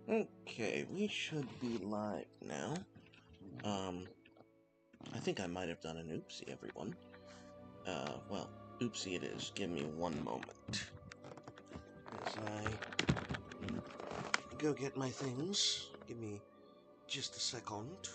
Okay, we should be live now. I think I might have done an oopsie, everyone. Well, oopsie it is. Give me one moment. As I go get my things. Give me just a second.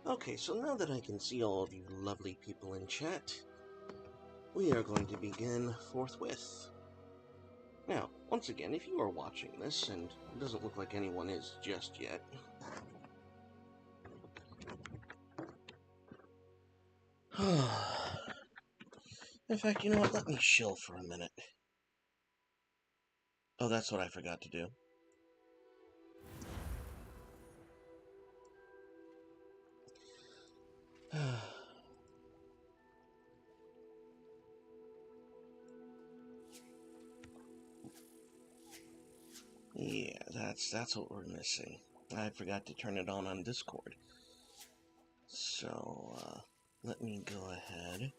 Okay, so now that I can see all of you lovely people in chat, we are going to begin forthwith. Now, once again, if you are watching this, and it doesn't look like anyone is just yet, in fact, you know what, let me chill for a minute. Oh, that's what I forgot to do. Yeah, that's what we're missing. I forgot to turn it on Discord. So, let me go ahead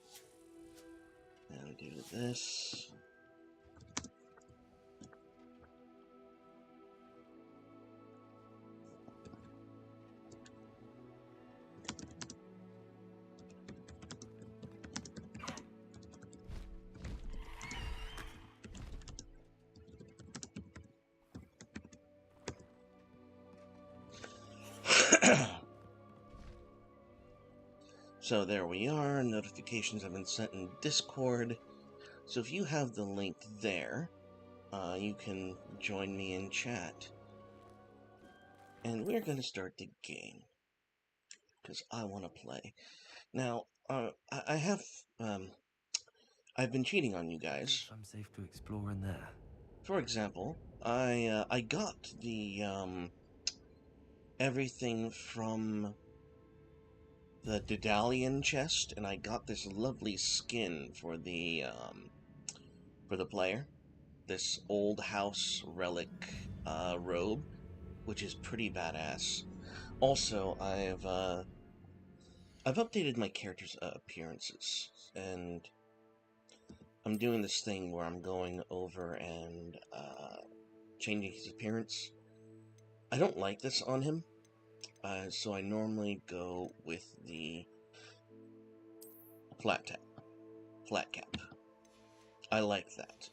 and do this. So there we are, notifications have been sent in Discord. So if you have the link there, you can join me in chat. And we're going to start the game, because I want to play. Now, I have, I've been cheating on you guys. I'm safe to explore in there. For example, I got the, everything from the Daedalian chest, and I got this lovely skin for the player. This old house relic, robe, which is pretty badass. Also, I've updated my character's appearances, and I'm doing this thing where I'm going over and changing his appearance. I don't like this on him, so I normally go with the flat cap. I like that.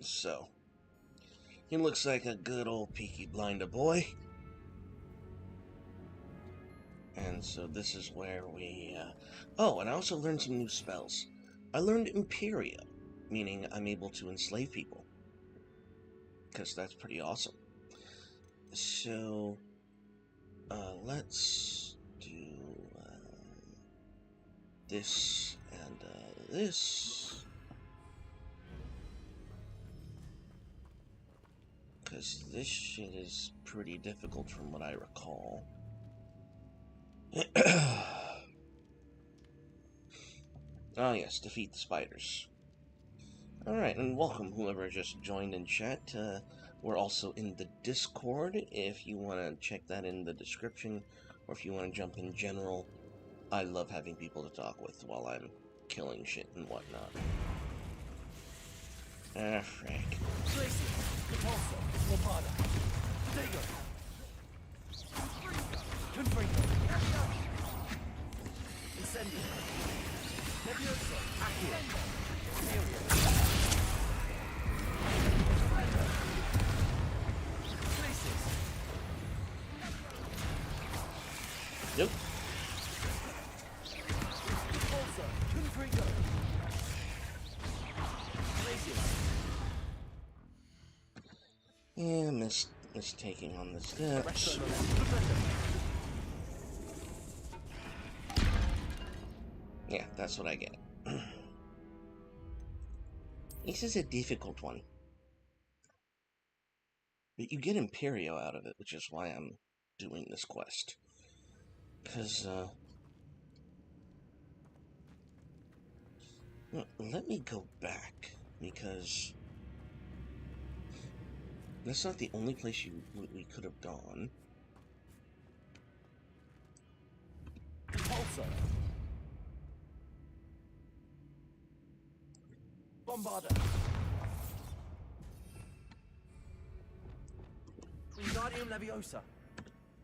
So, he looks like a good old Peaky Blinder boy. And so this is where we, oh, and I also learned some new spells. I learned Imperia, meaning I'm able to enslave people. Because that's pretty awesome. So, let's do this and this. Because this shit is pretty difficult from what I recall. Ah, yes, defeat the spiders. Alright, and welcome whoever just joined in chat. We're also in the Discord if you want to check that in the description, or if you want to jump in general. I love having people to talk with while I'm killing shit and whatnot. Ah, frick. Tracy, Repulsor, Lombarda, Digo, Confringo, Incendio, Nebulioso, Accio, Furio, Places, Nope. Repulsor, Confringo, Places, Yeah, mistaking on the steps. Yeah, that's what I get. This is a difficult one. But you get Imperio out of it, which is why I'm doing this quest. Because, let me go back, because that's not the only place we could have gone. Repulsor, Bombarda, Wingardium Leviosa,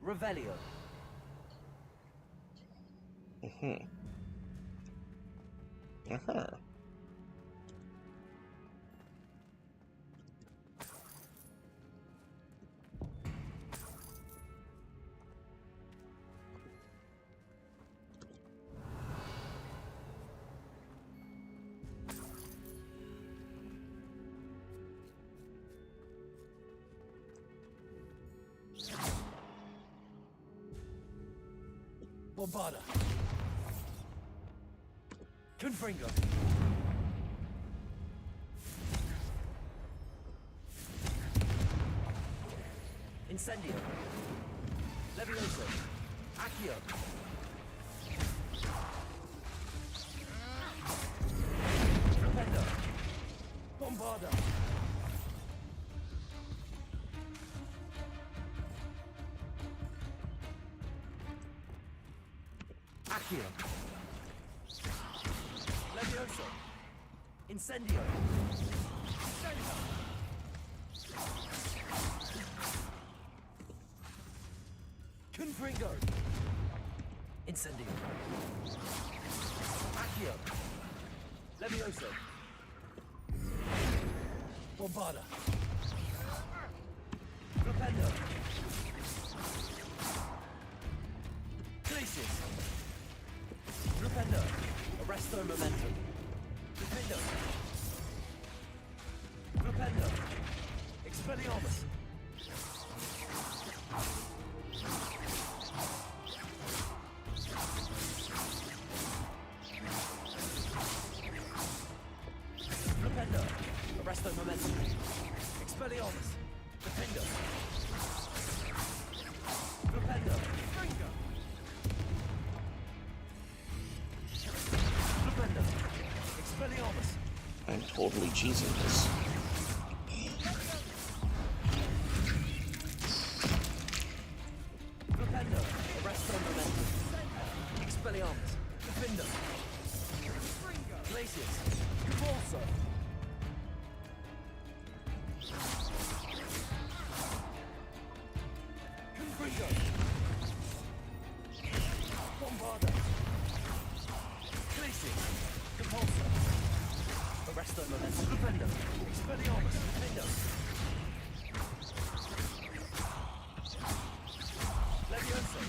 Revelio, Uh-huh. Bombarda, Confringo, Incendio, Levioso, Accio, Rependo, Bombarda, Accio, Levioso, Incendio, Confringo, Incendio, Accio, Levioso, Bombarda, Rependo, Glacius, Rependo, Arresto Momentum, Rependo, Rependo, Expelliarmus, Rependo, Arresto Momentum, Expelliarmus, Rependo, Rependo, Finger, Rependo, Expelliarmus, I'm totally cheesing this. Rependo, Arresto Momentum, Expelliarmus, Defender, Glacius, Repulsor, Confringo, Bombarda, Glacius, Repulsor, Arresto Momentum, Defender, Expelliarmus, Defender, Levioso,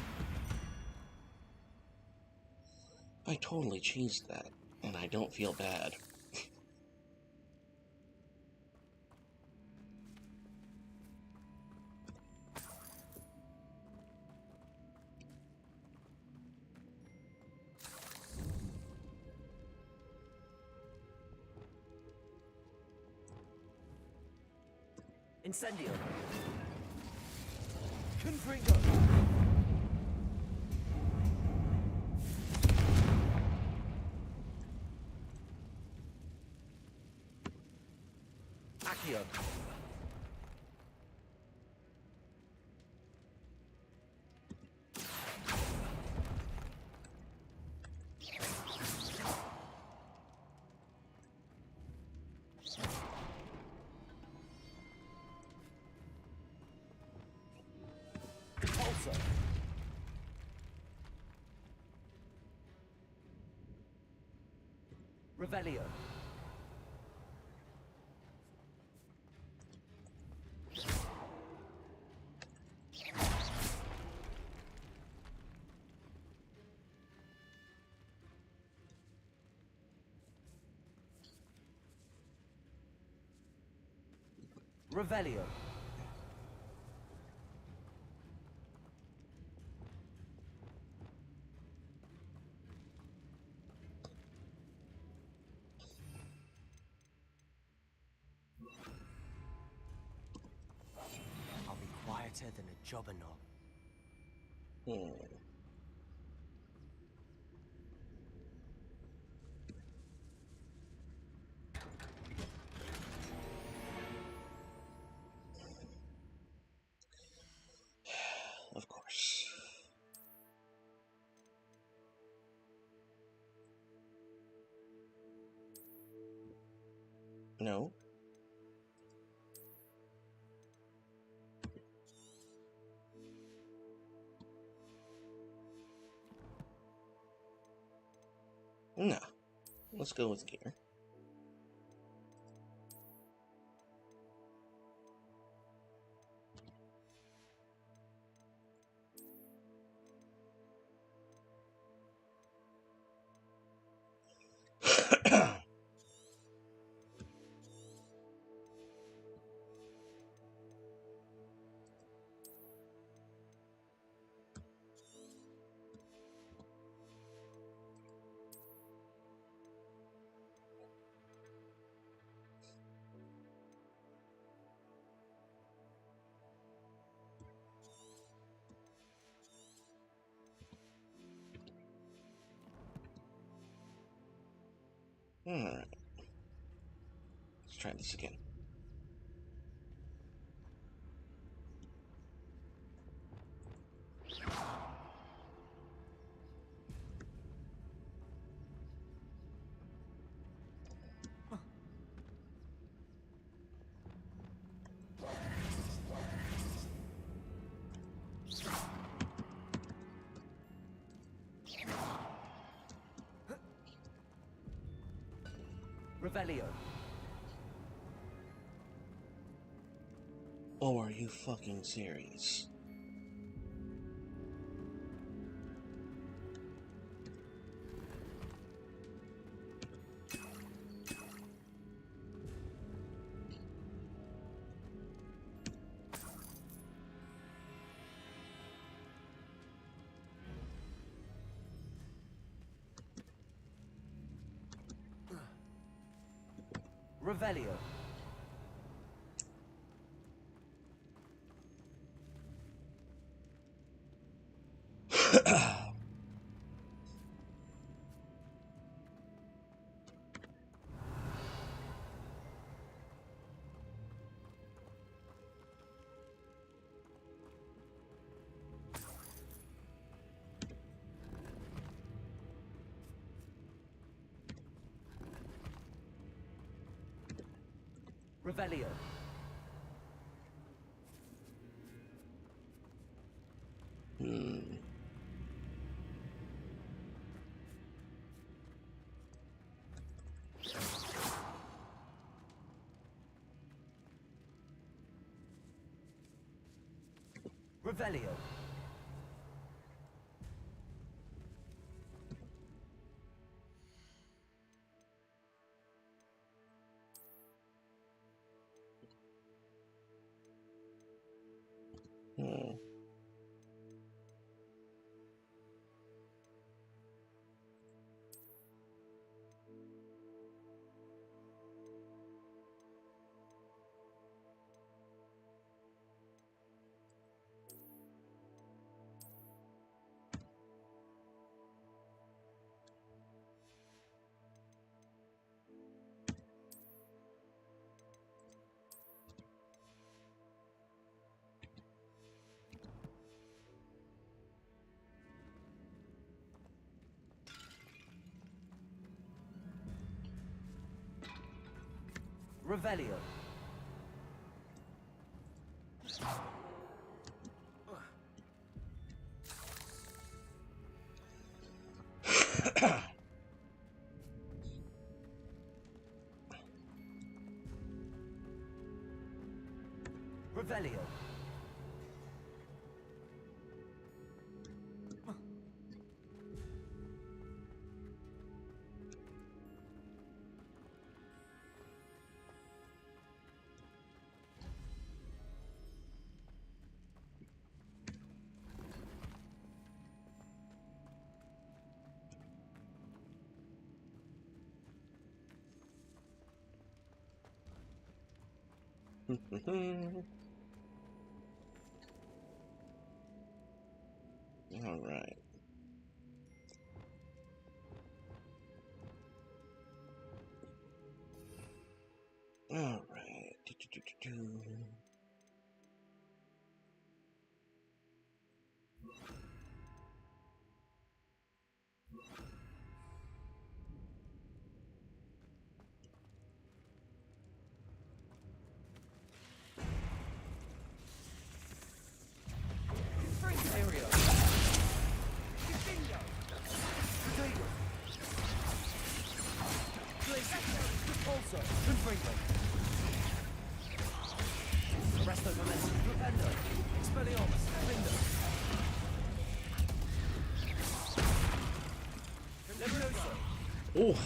I totally cheesed that, and I don't feel bad. Incendio, Confringo, Accio, Compulso. Revelio. Revelio. I'll be quieter than a jobberknoll. Of course. No. No. Let's go with gear. Alright. Let's try this again. Revelio. Oh, are you fucking serious? Revelio. Revelio. Revelio. Revelio. Revelio. All right. All right. Imperio. Bingo. Potato. Glacier. Repulso. Confringo. Arresto momentum. Flipendo. Expelliarmus. Findo. Levioso. Oh.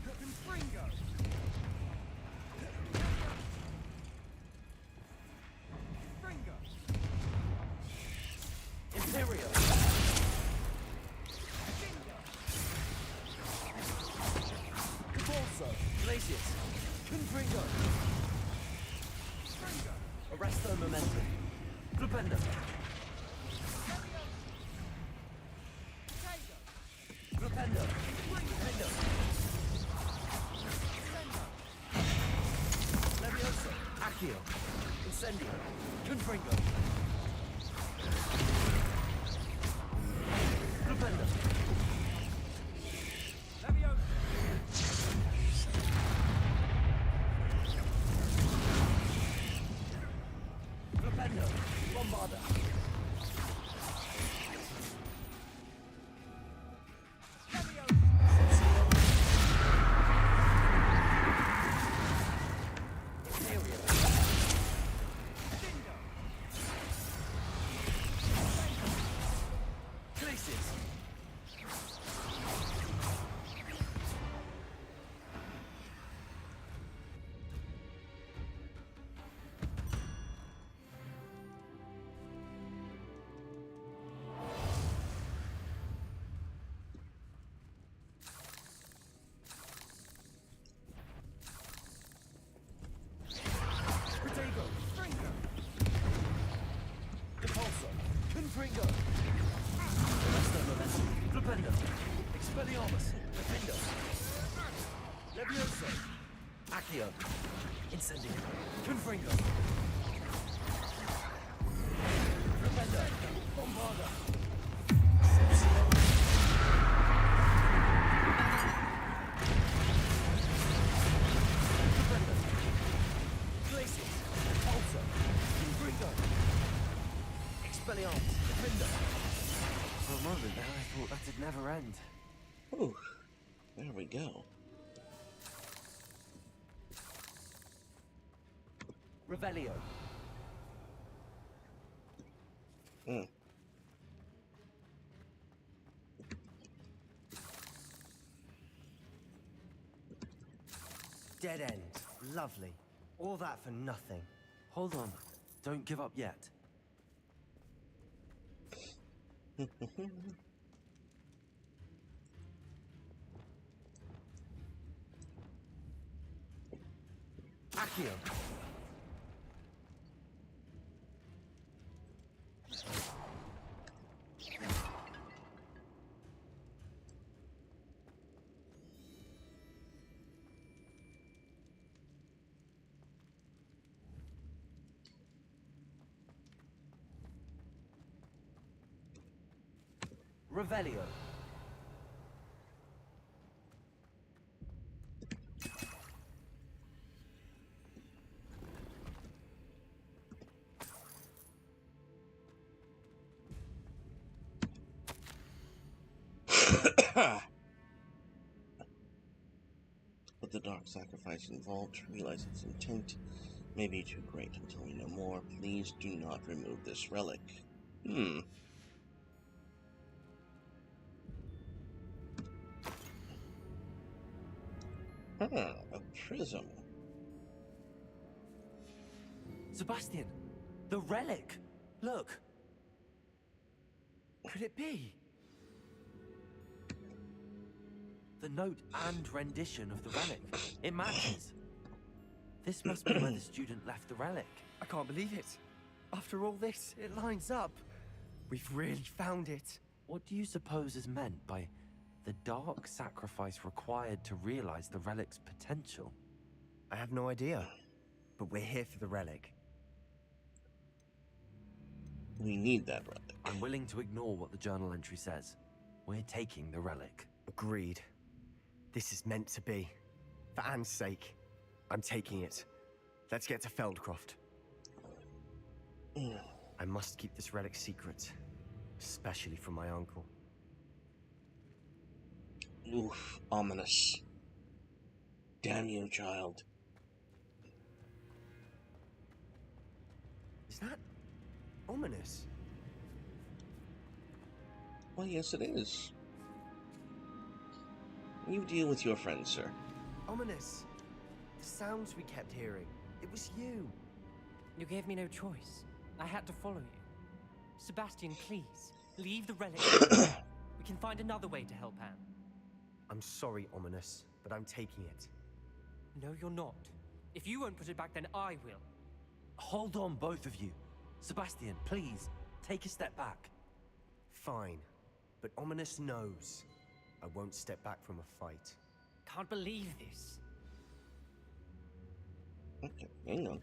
Confringo. Fringo. Imperio. Repulso. Glacius. Confringo. Arresto momentum. Flipendo. Flipendo. Flipendo. Levioso. Accio. Incendio. Confringo. Flipendo. Levioso. Flipendo. Bombarda. Protego. Fringo. Repulso. Confringo. Arresto momentum. Flipendo. Expelliarmus. Defendo. Levioso. Accio. Incendio. Confringo. Flipendo. Bombarda. Flipendo. Glacius. Repulso. Confringo. Expelliarmus. Defendo. For a moment there, I thought that'd never end. Ooh. There we go. Revelio. Hmm. Dead end. Lovely. All that for nothing. Hold on. Don't give up yet. Accio. Revelio. But the dark sacrifice involved to realize its intent may be too great until we know more. Please do not remove this relic. A prism. Sebastian, the relic! Look! Could it be? The note and rendition of the relic. It matches. This must be where the student left the relic. I can't believe it. After all this, it lines up. We've really found it. What do you suppose is meant by the dark sacrifice required to realize the relic's potential? I have no idea, but we're here for the relic. We need that relic. I'm willing to ignore what the journal entry says. We're taking the relic. Agreed. This is meant to be. For Anne's sake, I'm taking it. Let's get to Feldcroft. I must keep this relic secret, especially from my uncle. Oof, ominous. Damn you, child. Is that ominous? Well, yes, it is. You deal with your friends, sir. Ominous. The sounds we kept hearing. It was you. You gave me no choice. I had to follow you. Sebastian, please, leave the relic. We can find another way to help Anne. I'm sorry, Ominous, but I'm taking it. No, you're not. If you won't put it back, then I will. Hold on, both of you. Sebastian, please, take a step back. Fine, but Ominous knows I won't step back from a fight. Can't believe this. Okay, hang on.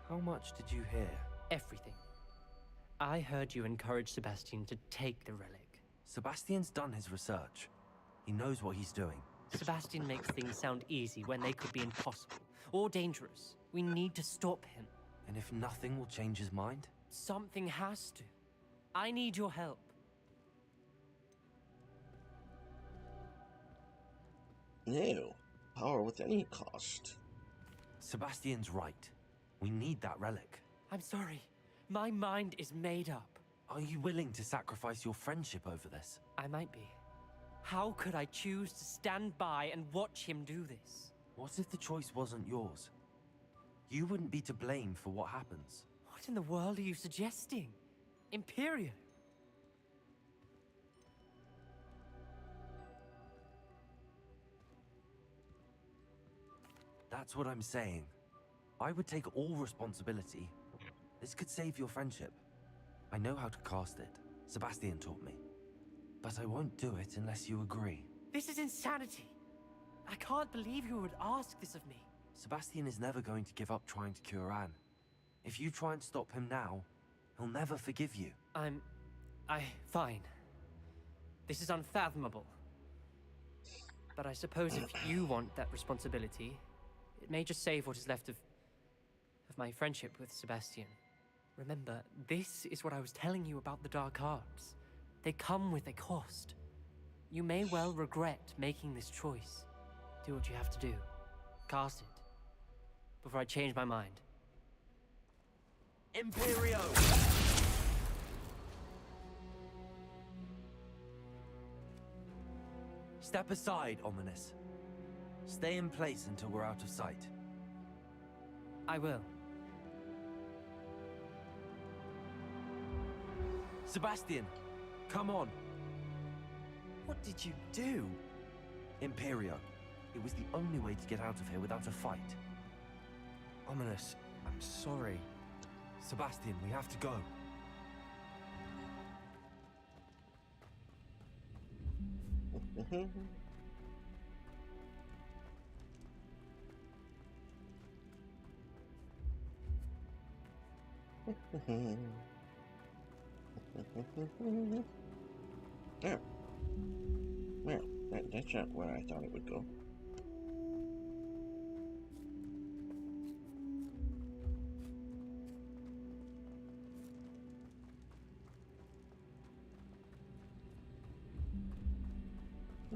How much did you hear? Everything. I heard you encourage Sebastian to take the relic. Sebastian's done his research. He knows what he's doing. Sebastian makes things sound easy when they could be impossible or dangerous. We need to stop him. And if nothing will change his mind? Something has to. I need your help. No. Power with any cost. Sebastian's right. We need that relic. I'm sorry. My mind is made up. Are you willing to sacrifice your friendship over this? I might be. How could I choose to stand by and watch him do this? What if the choice wasn't yours? You wouldn't be to blame for what happens. What in the world are you suggesting? Imperio? That's what I'm saying. I would take all responsibility. This could save your friendship. I know how to cast it. Sebastian taught me. But I won't do it unless you agree. This is insanity. I can't believe you would ask this of me. Sebastian is never going to give up trying to cure Anne. If you try and stop him now, he'll never forgive you. Fine. This is unfathomable. But I suppose if you want that responsibility, it may just save what is left of my friendship with Sebastian. Remember, this is what I was telling you about the dark arts. They come with a cost. You may well regret making this choice. Do what you have to do. Cast it. Before I change my mind. Imperio! Step aside, Ominous. Stay in place until we're out of sight. I will. Sebastian, come on. What did you do? Imperio. It was the only way to get out of here without a fight. Ominous, I'm sorry. Sebastian, we have to go. Yeah. Well, that's not where I thought it would go.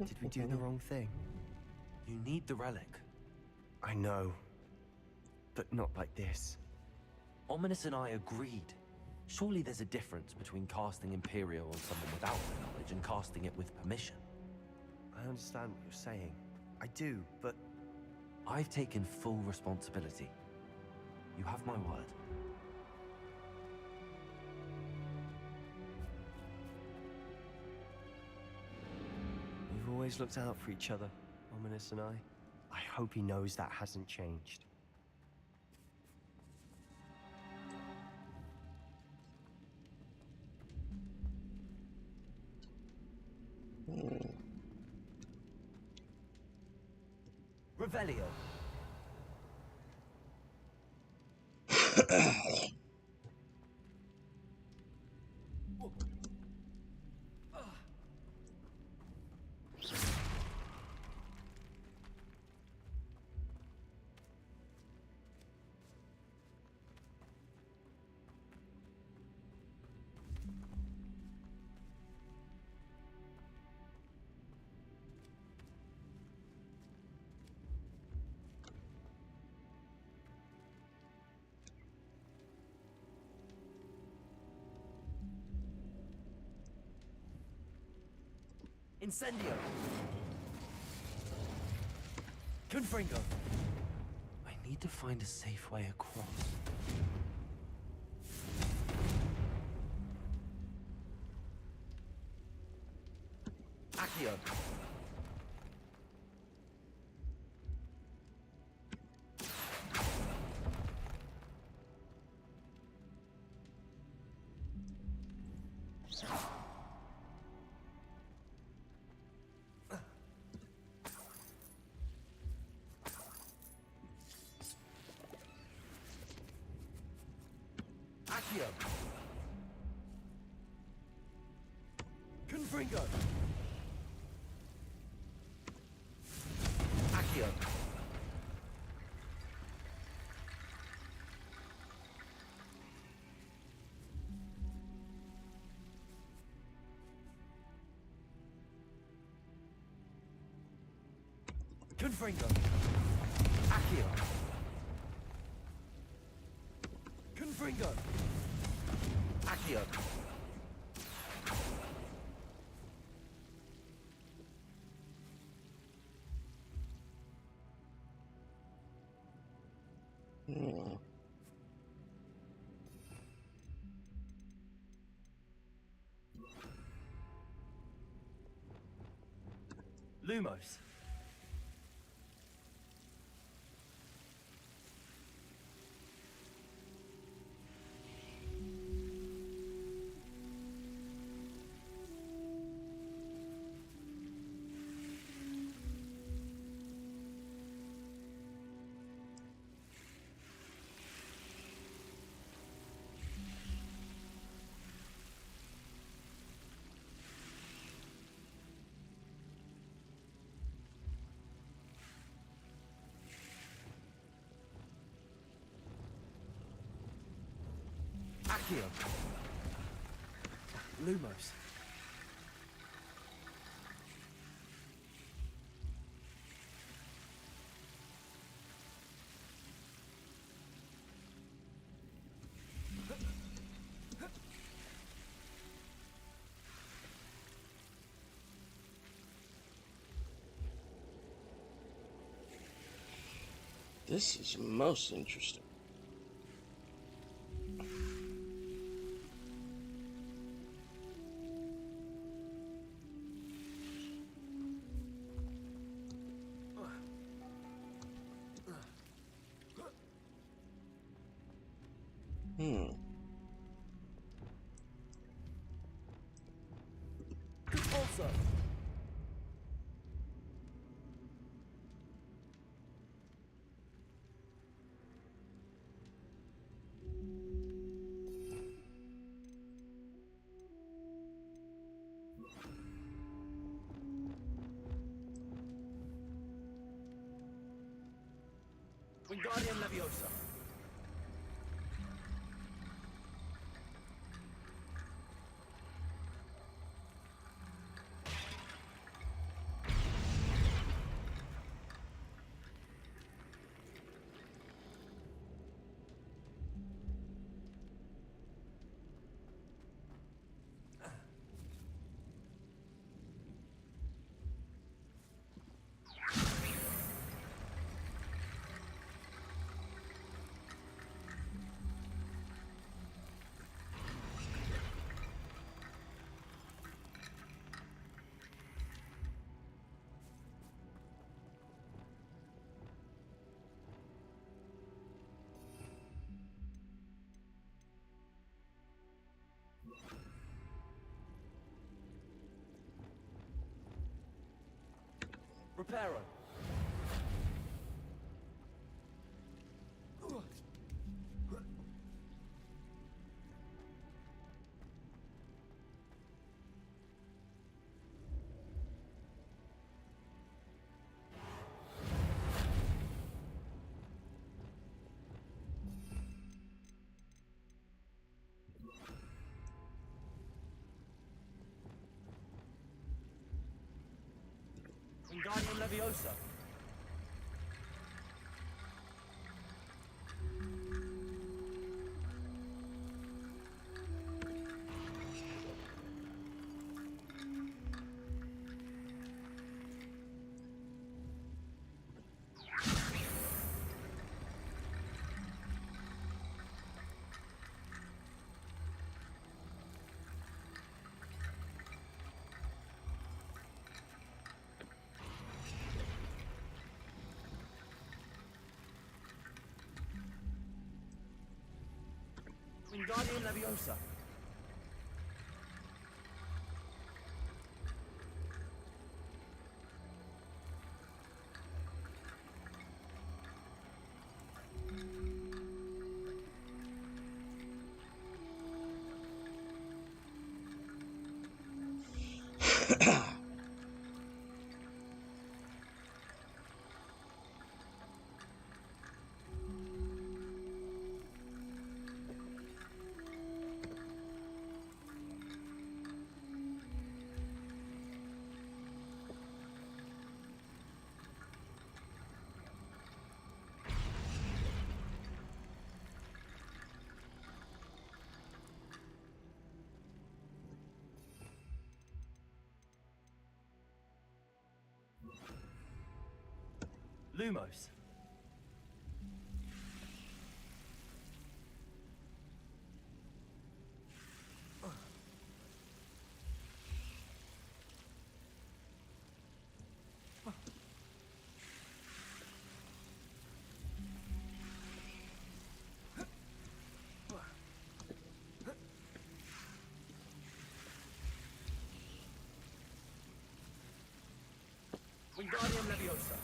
Did we do the wrong thing? You need the relic. I know. But not like this. Ominous and I agreed. Surely there's a difference between casting Imperial on someone without the knowledge and casting it with permission. I understand what you're saying. I do, but... I've taken full responsibility. You have my word. We've always looked out for each other, Ominous and I. I hope he knows that hasn't changed. Revelio. Incendio. Confringo. I need to find a safe way across. Accio. Accio. Confringo. Accio. Confringo. Accio. Confringo. Accio. Lumos. Accio. Lumos. This is most interesting. Also. Wingardium Leviosa. Reparo. Wingardium Leviosa. Wingardium Leviosa. Lumos. Wingardium Leviosa.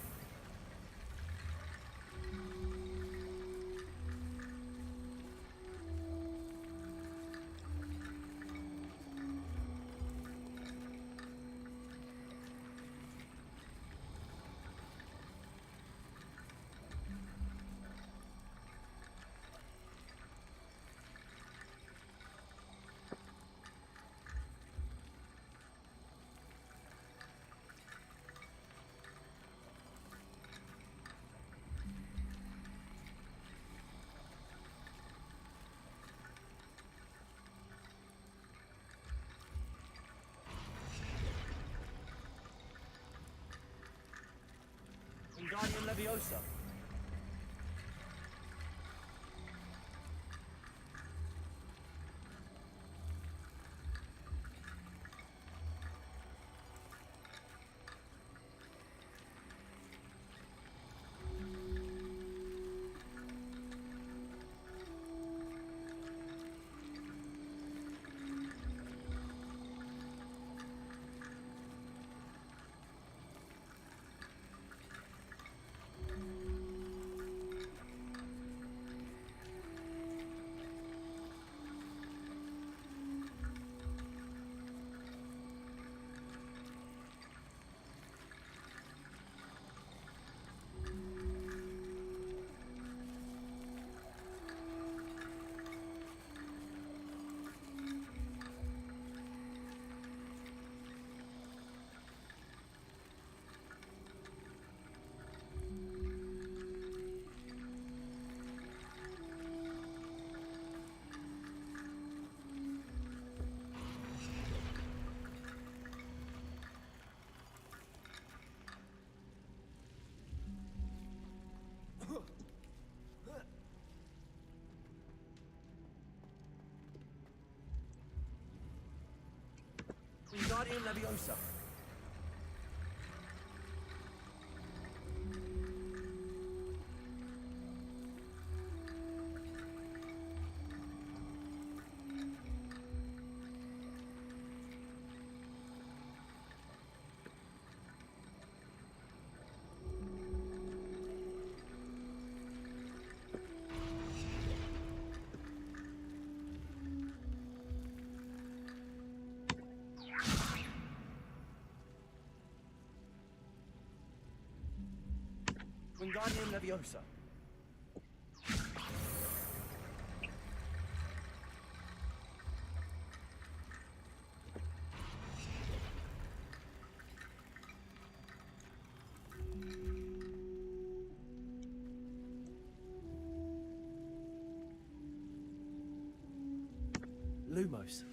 Wingardium Leviosa. Wingardium Leviosa. Wingardium Leviosa. Lumos.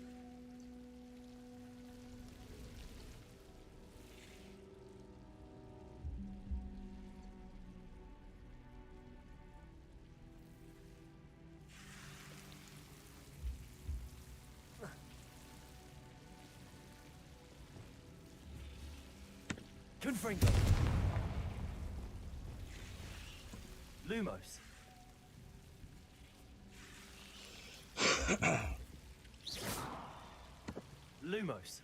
Confringo. Lumos. Lumos.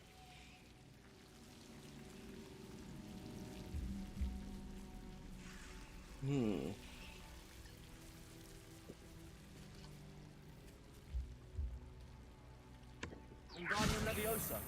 Wingardium Leviosa.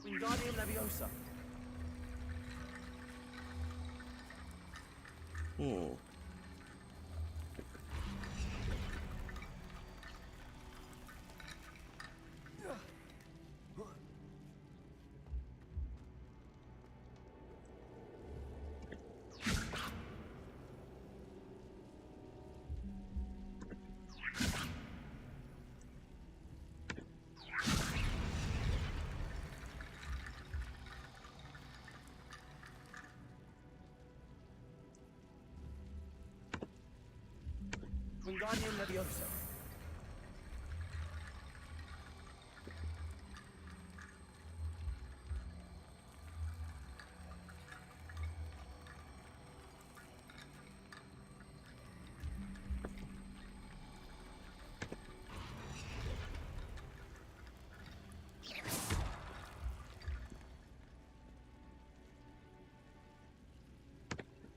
Wingardium Leviosa. Wingardium Leviosa.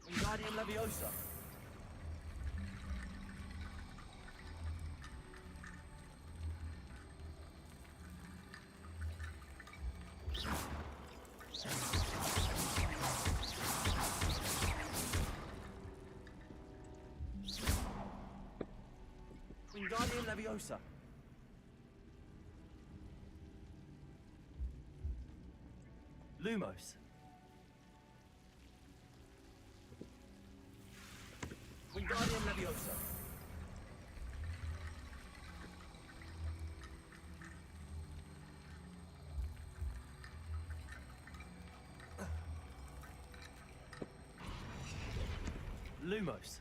Wingardium Leviosa. Wingardium Leviosa. Lumos. Wingardium Leviosa. Lumos.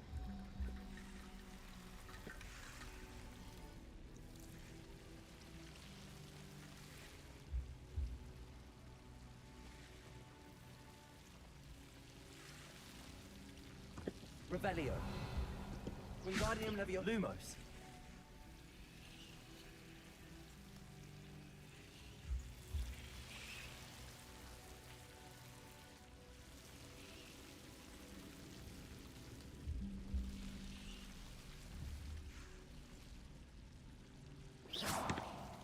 Revelio. Wingardium Leviosa. Lumos.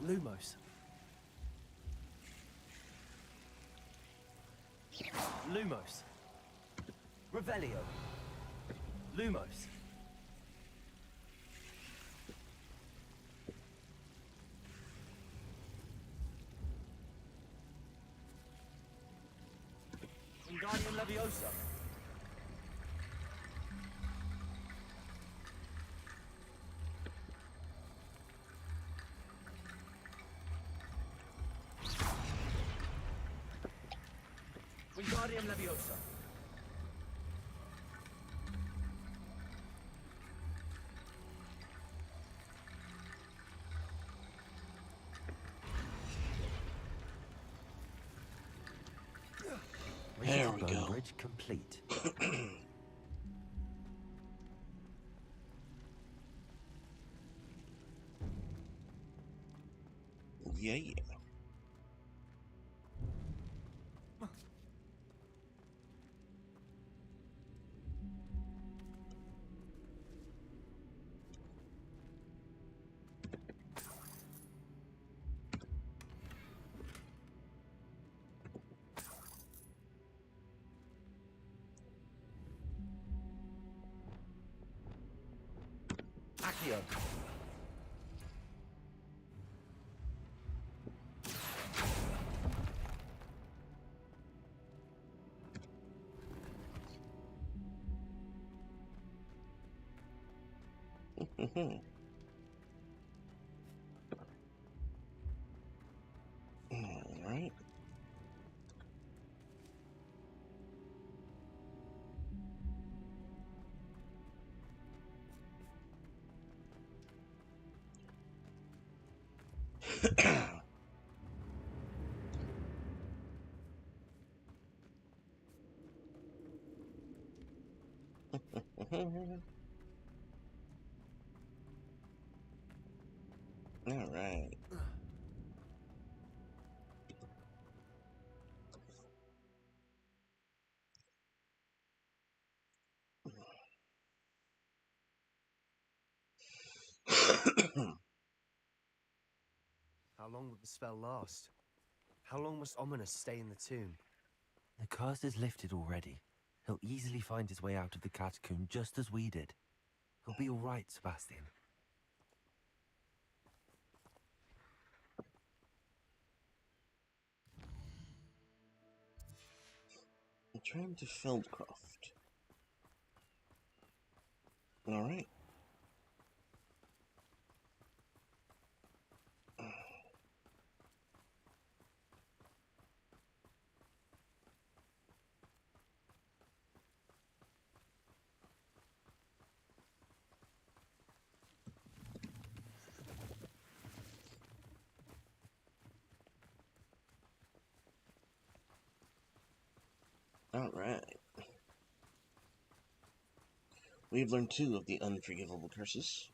Lumos. Lumos. Revelio. Lumos. Leviosa. Wingardium Leviosa. There we Bone go. bridge complete. Yeah, yeah. Accio. Mhm. All right. All right. How long will the spell last? How long must Ominous stay in the tomb? The curse is lifted already. He'll easily find his way out of the catacomb just as we did. He'll be all right, Sebastian. Return to Feldcroft. All right. All right. We've learned 2 of the unforgivable curses.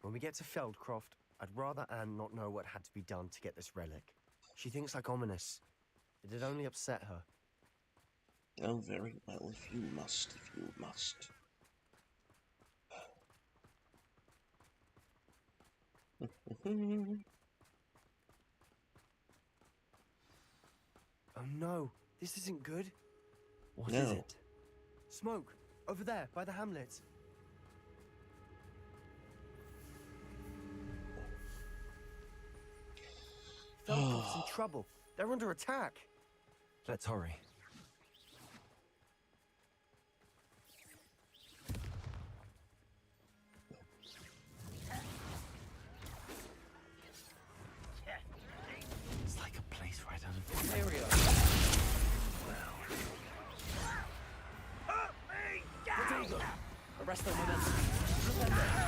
When we get to Feldcroft, I'd rather Anne not know what had to be done to get this relic. She thinks like Ominous. It'd only upset her. Oh, very well, if you must, if you must. Oh no, this isn't good. What is No. it? Smoke, over there, by the hamlet. Feldcroft's in trouble. They're under attack. Let's hurry. It's like a place right out of Area. Protego. Arrest the momentum.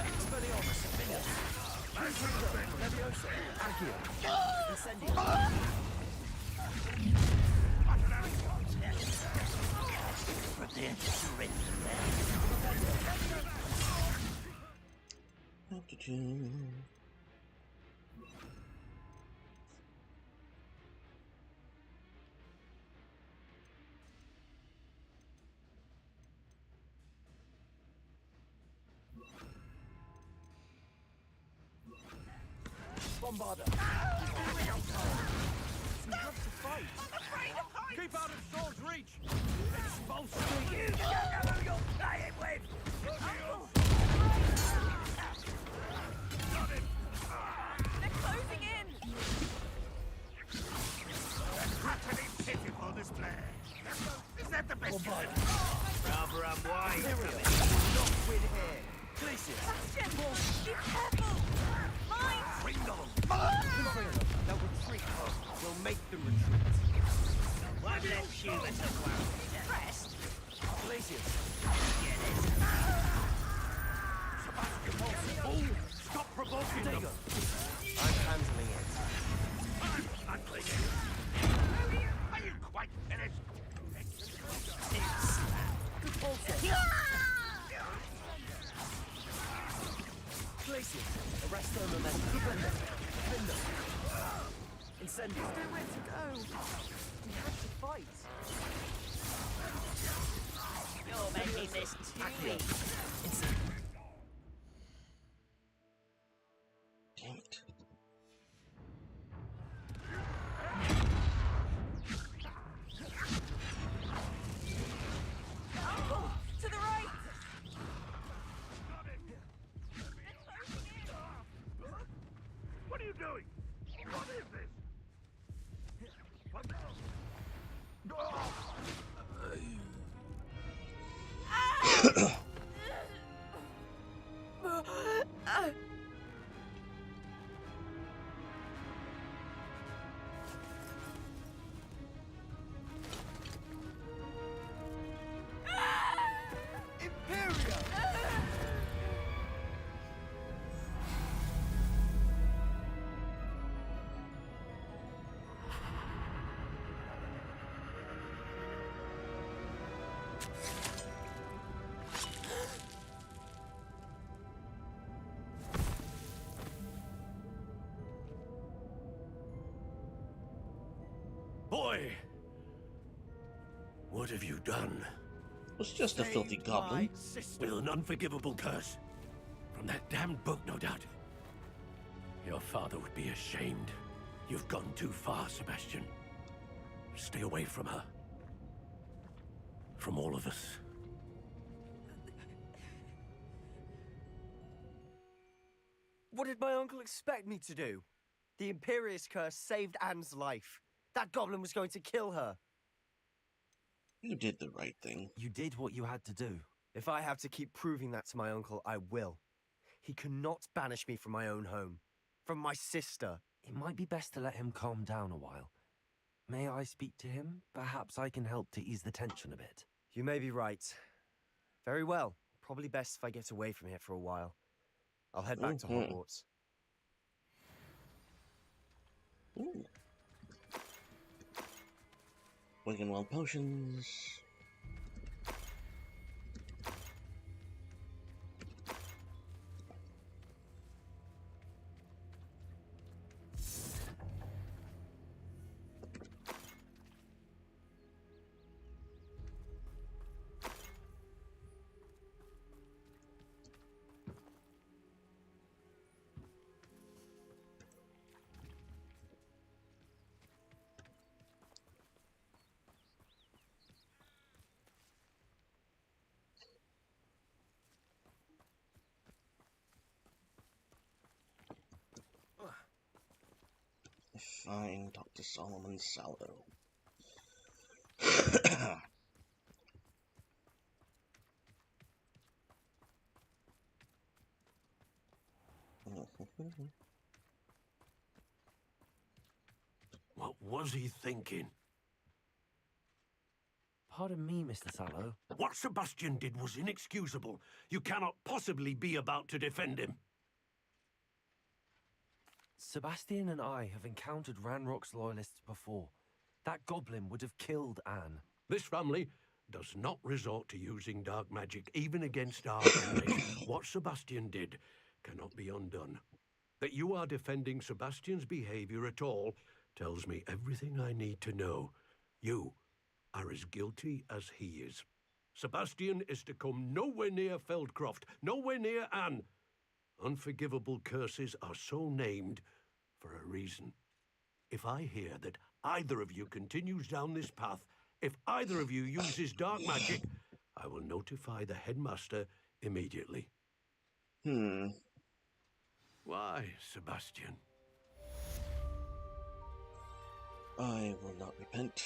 Expelliarmus. Minions. Leviosa. Accio. Incendio. Bombarder. We have to fight. Keep out of sword's reach. Expulsion. You don't know who you're playing with. They're closing in! Rather unwise. Not win here. Glacius. Bastion! Be careful! Mine! Bring on. They'll retreat. We'll make them retreat. One less human to worry. Rest! Glacius. Sebastian, oh, stop provoking them. I'm handling it. I'm clicking. Are you quite finished? Glacius, arrest their momentum. Defender. Incendio. Nowhere to go. We have to fight. You're making this too easy. Damn it. To the right! What are you doing? What is this? What the? Imperia! Boy! What have you done? It was just a filthy goblin. With an unforgivable curse. From that damned book, no doubt. Your father would be ashamed. You've gone too far, Sebastian. Stay away from her. From all of us. What did my uncle expect me to do? The Imperious curse saved Anne's life. That goblin was going to kill her. You did the right thing. You did what you had to do. If I have to keep proving that to my uncle, I will. He cannot banish me from my own home. From my sister. It might be best to let him calm down a while. May I speak to him? Perhaps I can help to ease the tension a bit. You may be right. Very well. Probably best if I get away from here for a while. I'll head back to Hogwarts. Ooh. Wigan potions. Find Dr. Solomon Sallow. What was he thinking? Pardon me, Mr. Sallow. What Sebastian did was inexcusable. You cannot possibly be about to defend him. Sebastian and I have encountered Ranrock's loyalists before. That goblin would have killed Anne. This family does not resort to using dark magic, even against our enemies. What Sebastian did cannot be undone. That you are defending Sebastian's behavior at all tells me everything I need to know. You are as guilty as he is. Sebastian is to come nowhere near Feldcroft, nowhere near Anne. Unforgivable curses are so named for a reason. If I hear that either of you continues down this path, if either of you uses dark magic, I will notify the headmaster immediately. Why, Sebastian? I will not repent.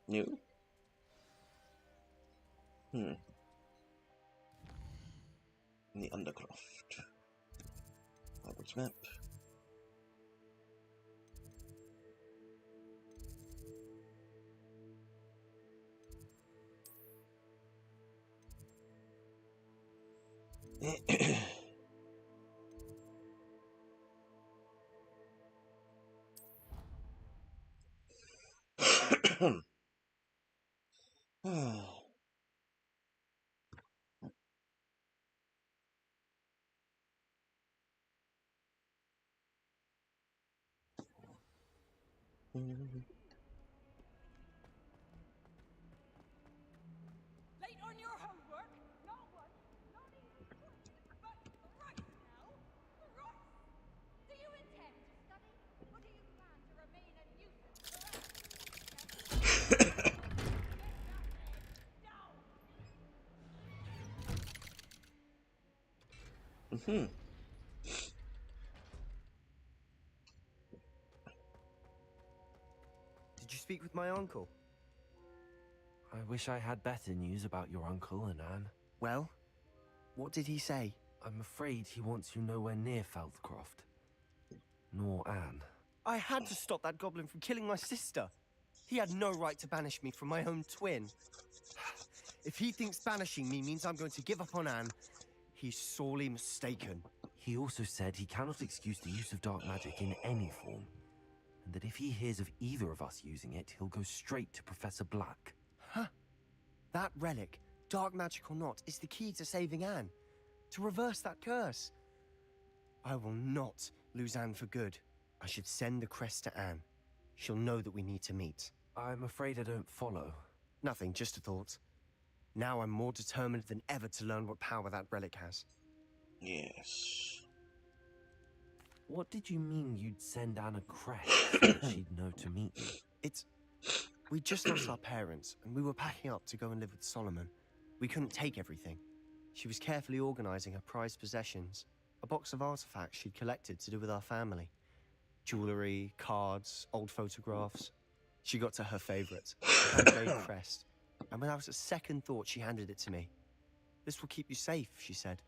New? The Undercroft. Hogwarts map. Late on your homework? Not one, not even twice, but right now. Right. Do you intend to study, or do you plan to remain a nuisance forever? Get that head down! Did you speak with my uncle? I wish I had better news about your uncle and Anne. Well, what did he say? I'm afraid he wants you nowhere near Feldcroft. Nor Anne. I had to stop that goblin from killing my sister. He had no right to banish me from my own twin. If he thinks banishing me means I'm going to give up on Anne, he's sorely mistaken. He also said he cannot excuse the use of dark magic in any form, and that if he hears of either of us using it, he'll go straight to Professor Black. Huh? That relic, dark magic or not, is the key to saving Anne. To reverse that curse. I will not lose Anne for good. I should send the crest to Anne. She'll know that we need to meet. I'm afraid I don't follow. Nothing, just a thought. Now I'm more determined than ever to learn what power that relic has. Yes. What did you mean you'd send Anne a crest so that she'd know to meet you? We just lost our parents, and we were packing up to go and live with Solomon. We couldn't take everything. She was carefully organizing her prized possessions, a box of artifacts she'd collected to do with our family. Jewelry, cards, old photographs. She got to her favorite, a handmade crest, and without a second thought she handed it to me. This will keep you safe, she said.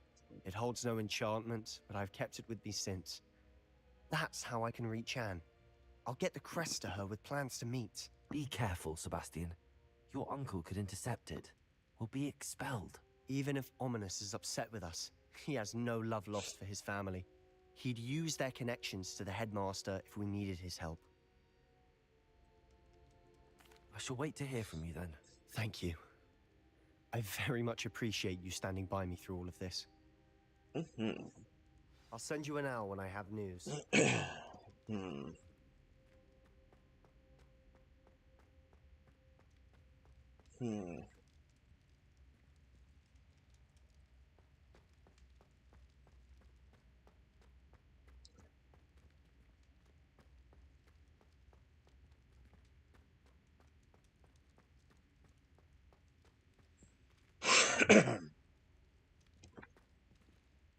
It holds no enchantment, but I've kept it with me since. That's how I can reach Anne. I'll get the crest to her with plans to meet. Be careful, Sebastian. Your uncle could intercept it. We'll be expelled. Even if Ominous is upset with us, he has no love lost for his family. He'd use their connections to the headmaster if we needed his help. I shall wait to hear from you then. Thank you. I very much appreciate you standing by me through all of this. I'll send you an owl when I have news.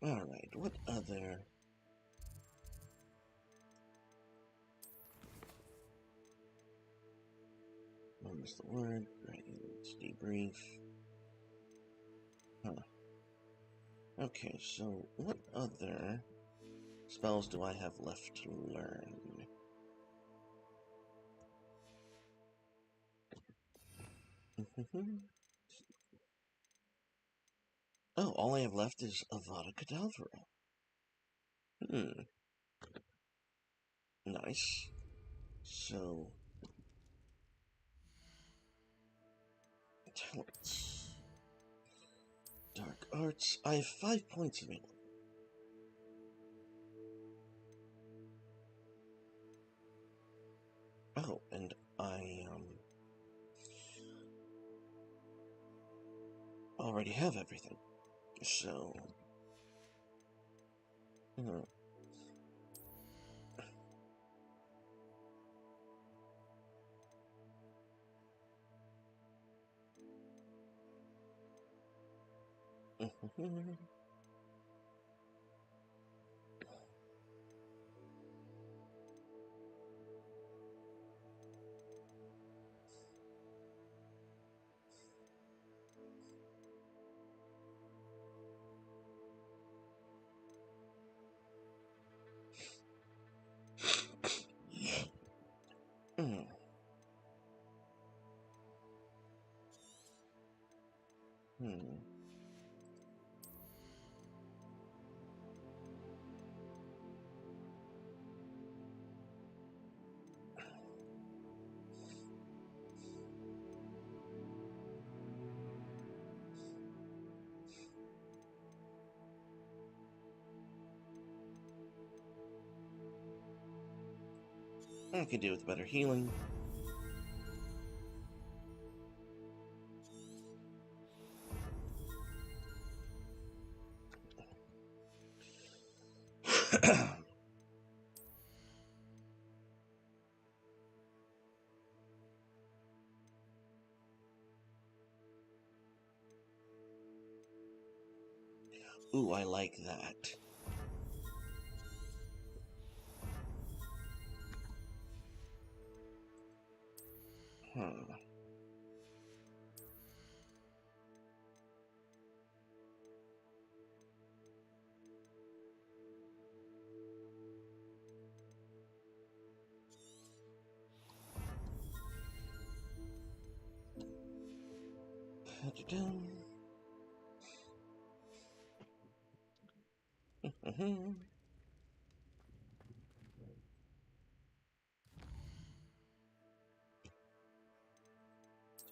Alright, what other... What was the word? Right, let's debrief. Okay, so what other spells do I have left to learn? Oh, all I have left is Avada Kedavra. Nice. So... Talents. Dark Arts. I have 5 points available. Oh, and I, already have everything. So... I could do with better healing. Ooh, I like that.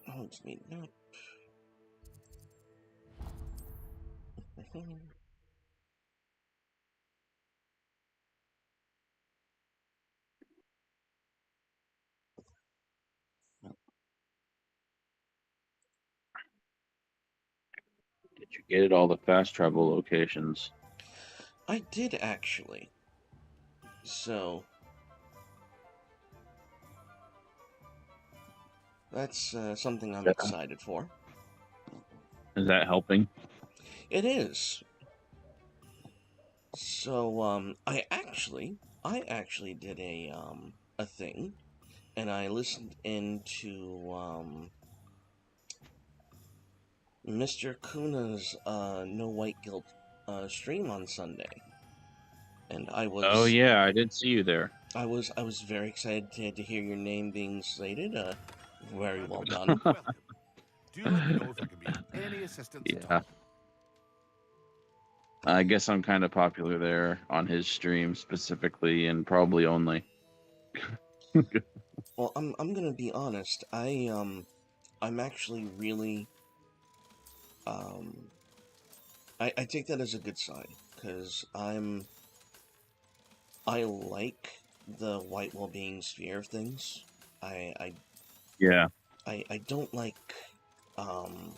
Oh, it's me. No. Did you get all the fast travel locations? I did actually. So that's something I'm Yeah. excited for. Is that helping? It is. So I actually did a thing, and I listened into Mr. Kuna's No White Guilt stream on Sunday, and Oh yeah, I did see you there. I was very excited to hear your name being slated. Very well done. Welcome. Do let me know if I can be of any assistance at Yeah. all. I guess I'm kind of popular there on his stream specifically, and probably only. Well, I'm gonna be honest. I'm actually really I take that as a good sign because I like the white well-being sphere of things. Yeah. I don't like um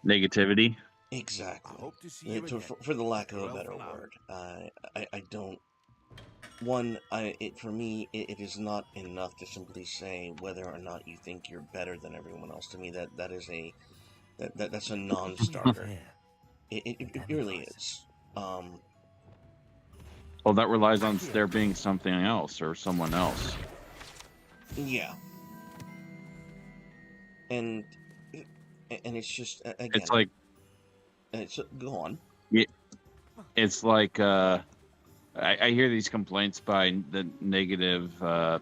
Negativity. I exactly hope to see you again. for the lack of a Farewell better for now. word. I don't. For me, it is not enough to simply say whether or not you think you're better than everyone else. To me, that's a non-starter. It really is. Well, that relies on there being something else or someone else. Yeah. And it's just again. It's like Go on. it's like I hear these complaints by the negative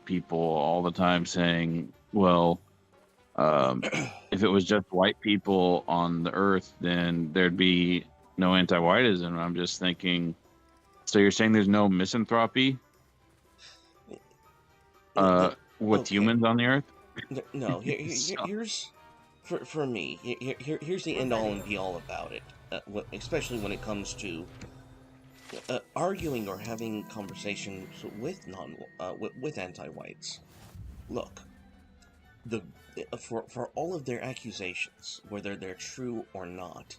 people all the time saying, well, if it was just white people on the earth, then there'd be no anti-whiteism. I'm just thinking, so you're saying there's no misanthropy with Okay. humans on the earth? No, here's for me. Here's the end all and be all about it. Especially when it comes to arguing or having conversations with with anti-whites. Look, for all of their accusations, whether they're true or not,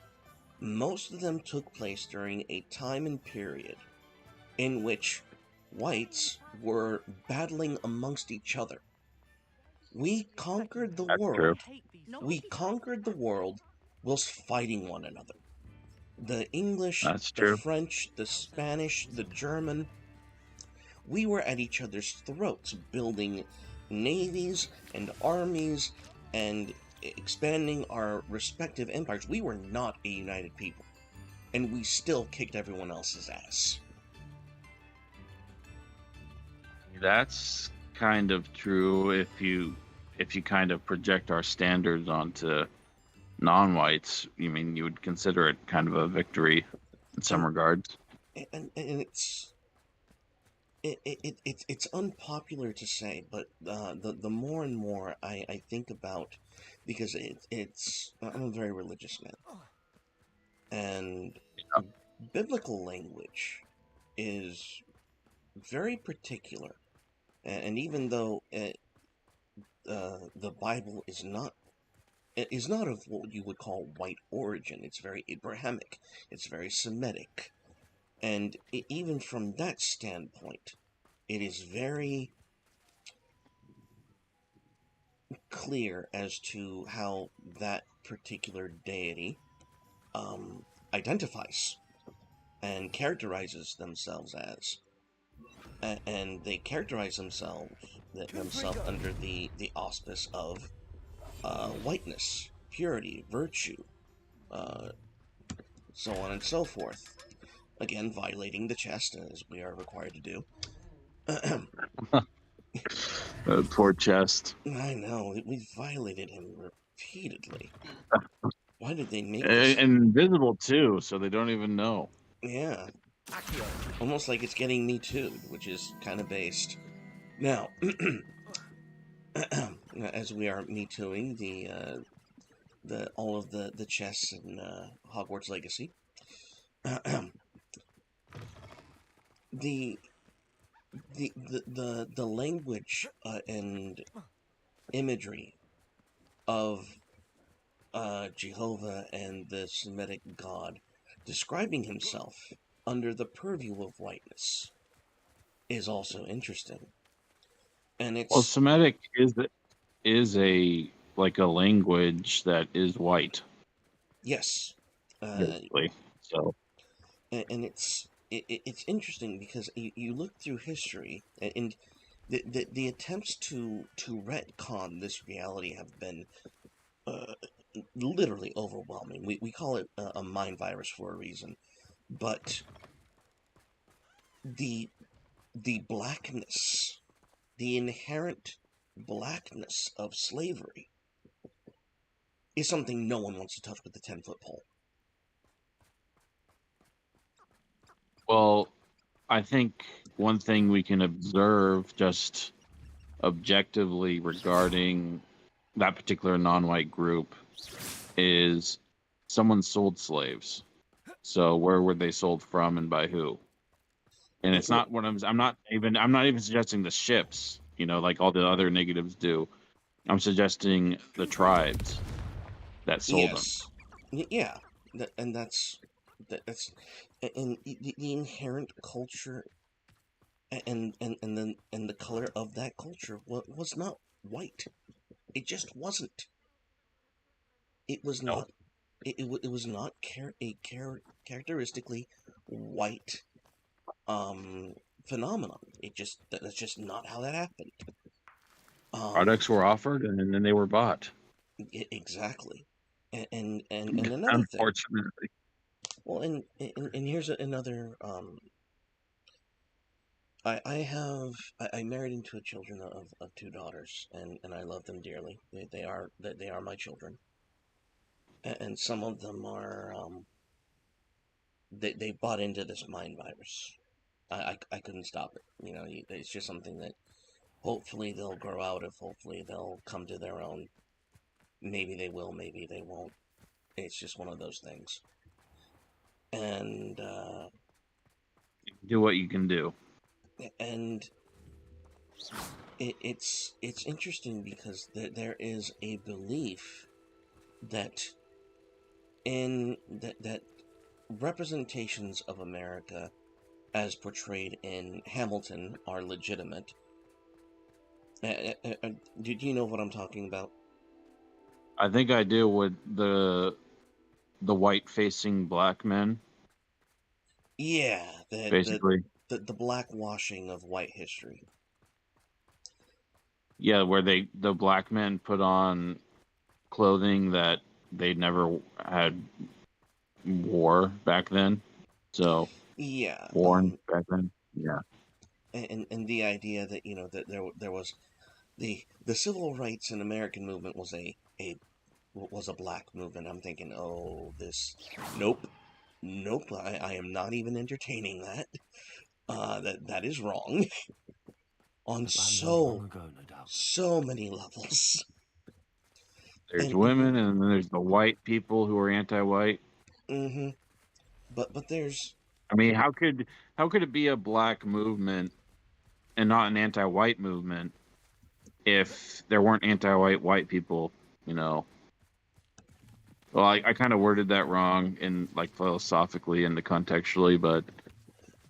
most of them took place during a time and period in which whites were battling amongst each other. We conquered the That's world. true. We conquered the world whilst fighting one another. The English, That's the true. French, the Spanish, the German. We were at each other's throats, building navies and armies and expanding our respective empires. We were not a united people, and we still kicked everyone else's ass. That's kind of true if you kind of project our standards onto non-whites, you mean you would consider it kind of a victory in some regards. And it's unpopular to say, but the more and more I think about, because I'm a very religious man, and biblical language is very particular, and even though the Bible is not of what you would call white origin, it's very Abrahamic, it's very Semitic, and even from that standpoint, it is very clear as to how that particular deity identifies and characterizes themselves as. And they characterize themselves under the auspice of whiteness, purity, virtue, uh, so on and so forth. Again, violating the chest, as we are required to do. Poor chest. I know, we violated him repeatedly. Why did they make this? And invisible too, so they don't even know. Yeah. Almost like it's getting Me Too'd, which is kind of based. Now, as we are Me Too'ing all of the chests in Hogwarts Legacy, the language and imagery of Jehovah and the Semitic god describing himself under the purview of whiteness is also interesting. And it's Semitic is a language that is white. Yes. Basically. So. And it's interesting because you look through history, and the attempts to retcon this reality have been literally overwhelming. We call it a mind virus for a reason, but the blackness, the inherent blackness of slavery, is something no one wants to touch with the 10-foot pole. Well, I think one thing we can observe just objectively regarding that particular non-white group is someone sold slaves. So where were they sold from and by who? And it's not what I'm not even suggesting the ships, like all the other negatives do. I'm suggesting the tribes that sold them. Yeah, and that's and the inherent culture and the color of that culture was not white. It just wasn't. It was not. It was not a characteristically white phenomenon. That's just not how that happened. Products were offered and then they were bought. Exactly. And another Unfortunately. thing. Well, and here's another. I married into children of 2 daughters, and I love them dearly. They are my children, and some of them are they bought into this mind virus. I couldn't stop it. It's just something that hopefully they'll grow out of. Hopefully they'll come to their own. Maybe they will. Maybe they won't. It's just one of those things. And do what you can do. And it's interesting because there is a belief that that representations of America as portrayed in Hamilton are legitimate. Do you know what I'm talking about? I think I do with the white-facing black men. Yeah, basically the blackwashing of white history. Yeah, where the black men put on clothing that they never had wore back then. So yeah, worn back then. Yeah. And the idea that that there was the civil rights and American movement was a black movement. I'm thinking, oh, this, nope, nope. I am not even entertaining that. That is wrong on Abandoned long ago, no doubt. so many levels. There's women, and then there's the white people who are anti-white. Mm-hmm. But there's. I mean, how could it be a black movement and not an anti-white movement if there weren't anti-white white people? You know. Well, I kind of worded that wrong in like philosophically and contextually, but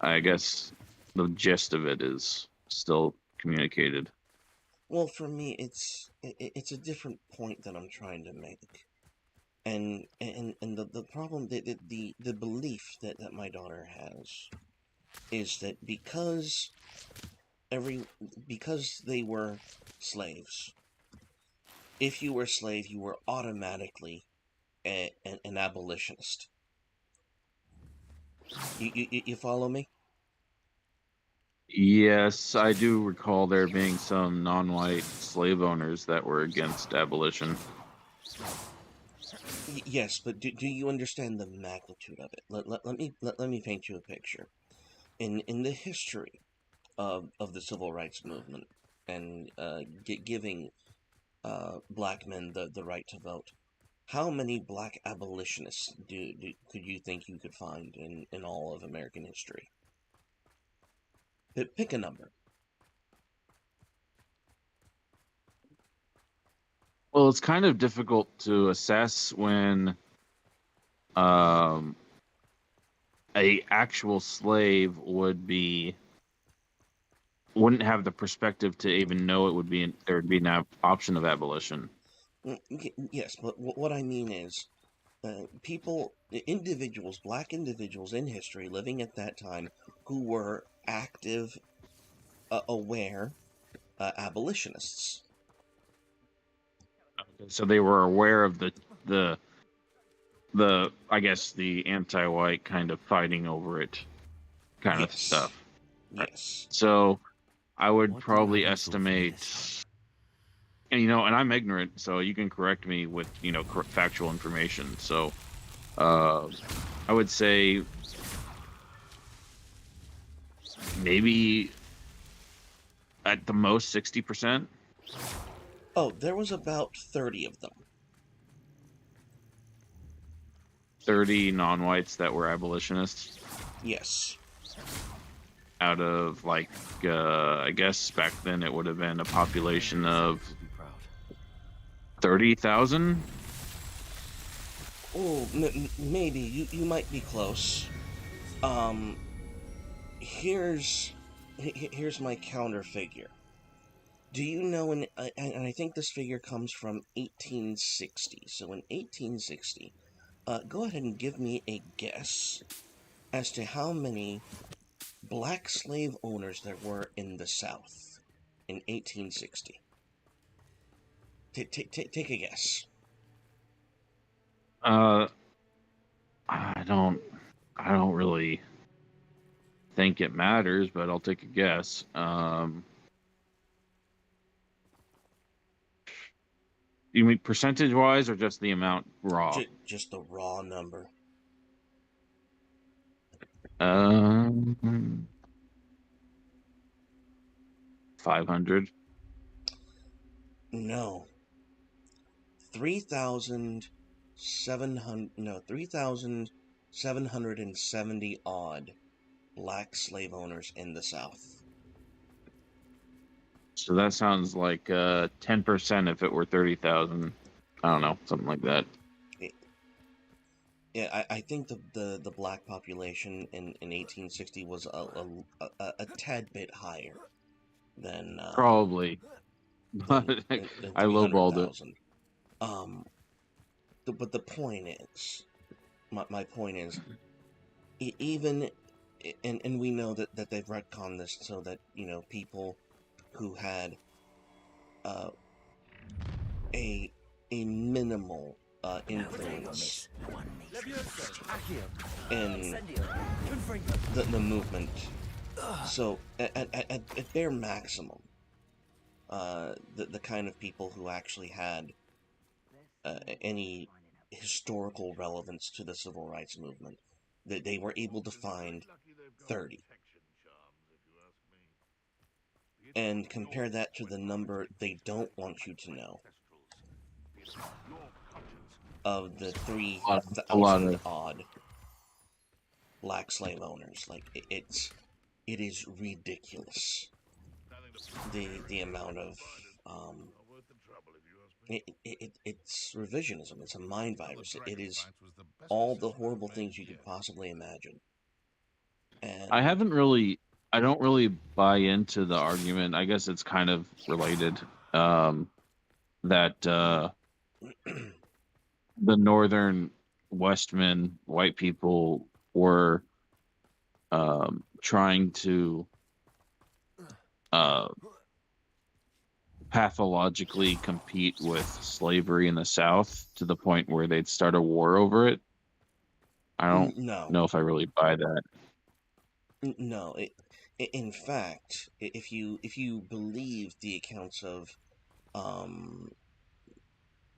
I guess the gist of it is still communicated. Well, for me, it's a different point that I'm trying to make, and the problem, the belief that my daughter has, is that because they were slaves, if you were a slave, you were automatically an abolitionist. You follow me? Yes, I do recall there being some non-white slave owners that were against abolition. Yes, but do you understand the magnitude of it? Let me paint you a picture. In the history of the civil rights movement and giving black men the right to vote, how many black abolitionists could you think you could find in all of American history? Pick a number. Well, it's kind of difficult to assess when a actual slave wouldn't have the perspective to even know there would be an option of abolition. Yes, but what I mean is, black individuals in history living at that time who were active, aware abolitionists. So they were aware of the I guess the anti-white kind of fighting over it kind of stuff. Yes. So I would probably estimate, and I'm ignorant, so you can correct me with factual information. So I would say maybe at the most 60%. Oh, there was about 30 of them. 30 non-whites that were abolitionists? Yes. Out of, I guess back then it would have been a population of 30,000? Oh, maybe. You might be close. Here's my counter figure. Do you know, and I think this figure comes from 1860. So in 1860, go ahead and give me a guess as to how many black slave owners there were in the South in 1860. Take a guess. I don't really think it matters, but I'll take a guess. You mean percentage-wise or just the amount raw? Just the raw number. 500? No. 3,770 odd black slave owners in the South. So that sounds like 10% if it were 30,000. I don't know, something like that. Yeah, I think the black population in 1860 was a tad bit higher than probably. But than I lowballed it. But the point is, my point is, even and we know that they've retconned this so that people who had a minimal influence in the movement. So at their maximum, the kind of people who actually had any historical relevance to the civil rights movement. That they were able to find 30. And compare that to the number they don't want you to know of the A lot 3,000 of odd black slave owners. Like, it is ridiculous. The amount of it's revisionism. It's a mind virus. It is all the horrible things you could possibly imagine. And I don't really buy into the argument. I guess it's kind of related. That the northern Westmen, white people, were trying to pathologically compete with slavery in the South to the point where they'd start a war over it. I don't know if I really buy that. No, in fact, if you believe the accounts of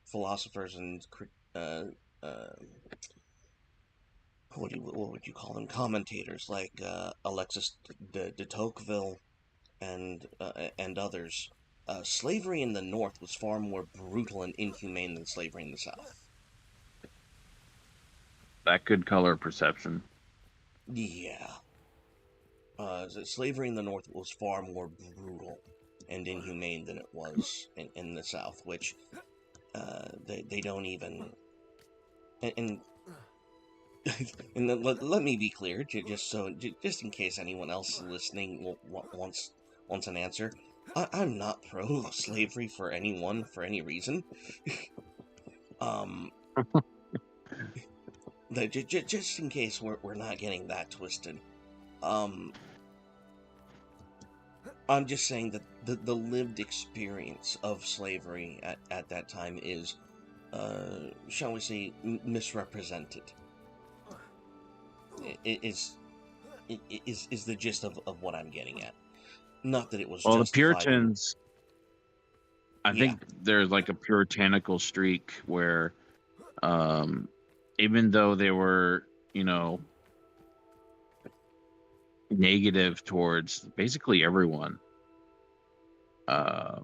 philosophers and what would you call them, commentators like Alexis de Tocqueville and others, slavery in the North was far more brutal and inhumane than slavery in the South. That could color perception. Yeah. Slavery in the North was far more brutal and inhumane than it was in the South, which they don't even... And let me be clear, just in case anyone else listening wants an answer. I'm not pro-slavery for anyone, for any reason. Just in case we're not getting that twisted. I'm just saying that the lived experience of slavery at that time is, shall we say, misrepresented. It is the gist of what I'm getting at. Not that it was Well, the justified. Puritans, I think there's like a puritanical streak where, even though they were, negative towards basically everyone, I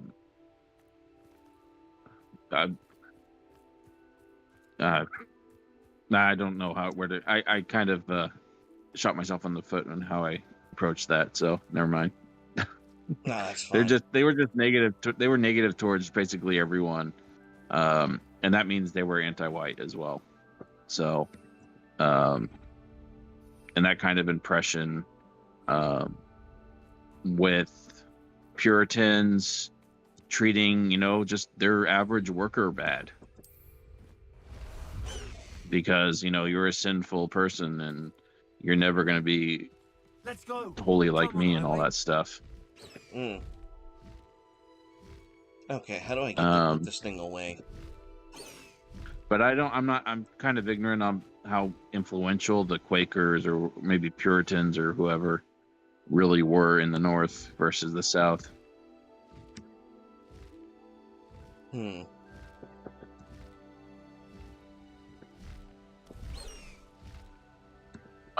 don't know I kind of shot myself in the foot on how I approached that, so never mind. Nah, that's fine. They were just negative. They were negative towards basically everyone, and that means they were anti-white as well. So, and that kind of impression, with Puritans treating, just their average worker bad, because you're a sinful person and you're never going to be holy like me and all that stuff. Okay, how do I get to put this thing away? But I'm kind of ignorant on how influential the Quakers or maybe Puritans or whoever really were in the North versus the South. My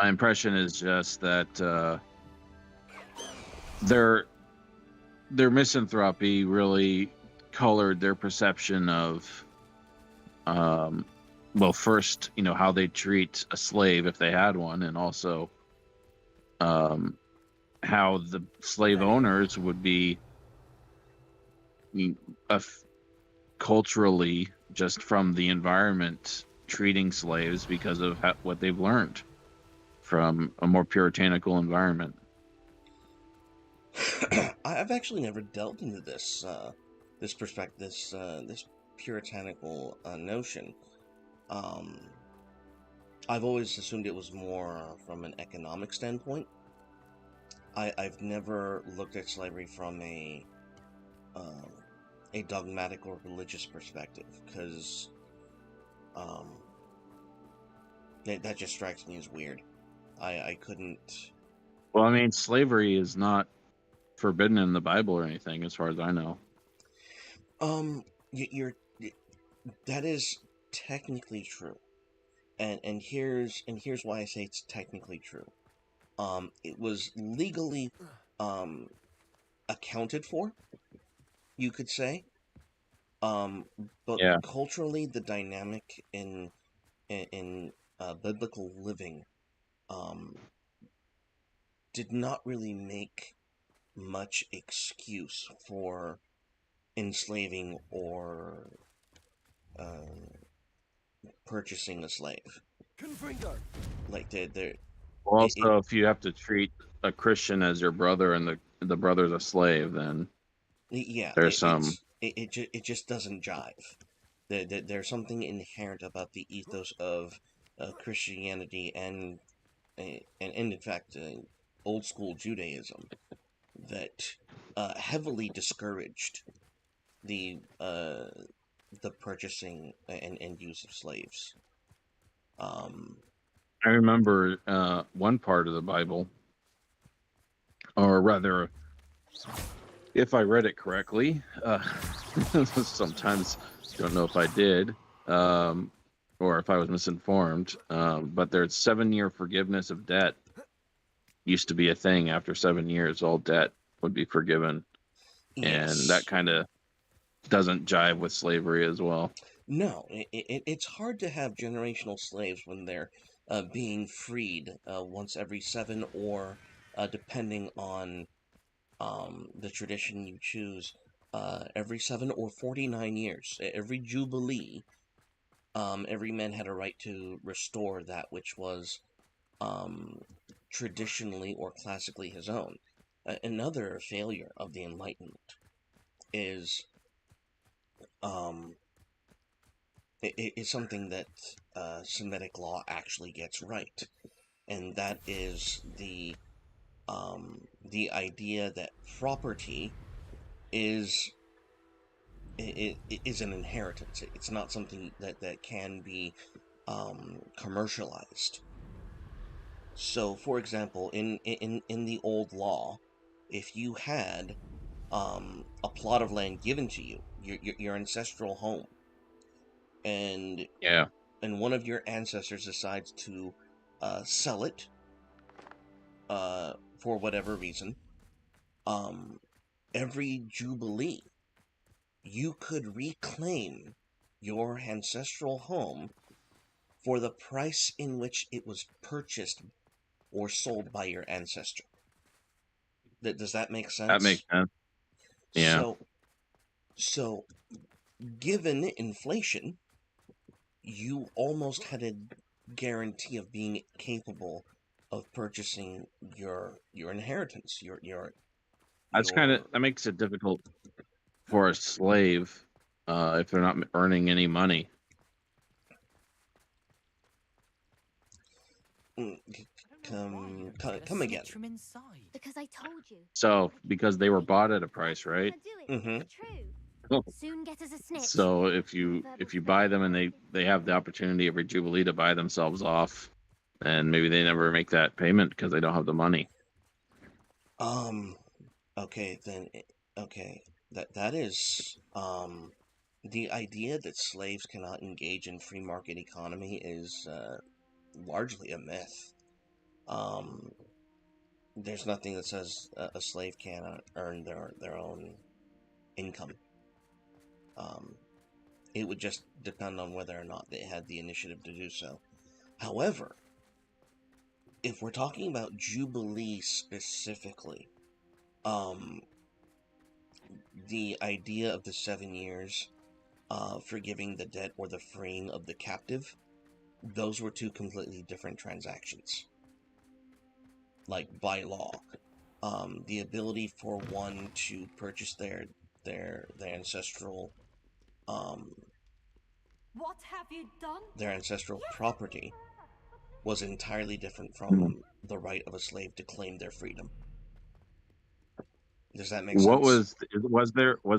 impression is just that their misanthropy really colored their perception of, first, how they treat a slave if they had one, and also how the slave owners would be culturally, just from the environment, treating slaves because of what they've learned from a more puritanical environment. I've actually never delved into this perspective, this puritanical notion. I've always assumed it was more from an economic standpoint. I've never looked at slavery from a dogmatic or religious perspective, because that just strikes me as weird. I couldn't... Well, I mean, slavery is not forbidden in the Bible or anything, as far as I know. You're that is technically true, and here's why I say it's technically true. It was legally accounted for, you could say. But Yeah. culturally, the dynamic in biblical living did not really make much excuse for enslaving or purchasing a slave. Like they're Also, if you have to treat a Christian as your brother and the brother's a slave, then yeah, there's some. it just doesn't jive. There's something inherent about the ethos of Christianity and in fact old school Judaism that heavily discouraged the purchasing and use of slaves. I remember one part of the Bible, or rather, if I read it correctly, sometimes don't know if I did, or if I was misinformed. But there's 7-year forgiveness of debt used to be a thing. After 7 years, all debt would be forgiven, and that Yes. kind of doesn't jive with slavery as well. No, it's hard to have generational slaves when they're being freed once every 7 or, depending on the tradition you choose, every 7 or 49 years. Every jubilee, every man had a right to restore that which was traditionally or classically his own. Another failure of the Enlightenment is is something that Semitic law actually gets right, and that is the idea that property is is an inheritance. It's not something that can be commercialized. So, for example, in the old law, if you had a plot of land given to you, your ancestral home, and Yeah. one of your ancestors decides to sell it for whatever reason, every jubilee you could reclaim your ancestral home for the price in which it was purchased or sold by your ancestor. Does that make That makes sense? sense. Yeah. So given inflation, you almost had a guarantee of being capable of purchasing your inheritance, That makes it difficult for a slave if they're not earning any money. Come again. From inside. Because I told you. So because they were bought at a price, right? Mm-hmm. It's true. Soon get us a snitch. So if you buy them and they have the opportunity every jubilee to buy themselves off, and maybe they never make that payment because they don't have the money. Okay, then. Okay, that is the idea that slaves cannot engage in free market economy is largely a myth. There's nothing that says a slave cannot earn their own income. It would just depend on whether or not they had the initiative to do so. However, if we're talking about Jubilee specifically, the idea of the 7 years, forgiving the debt or the freeing of the captive, those were two completely different transactions. Like by law, the ability for one to purchase their ancestral What have you done? their ancestral property was entirely different from the right of a slave to claim their freedom. Does that make What sense? was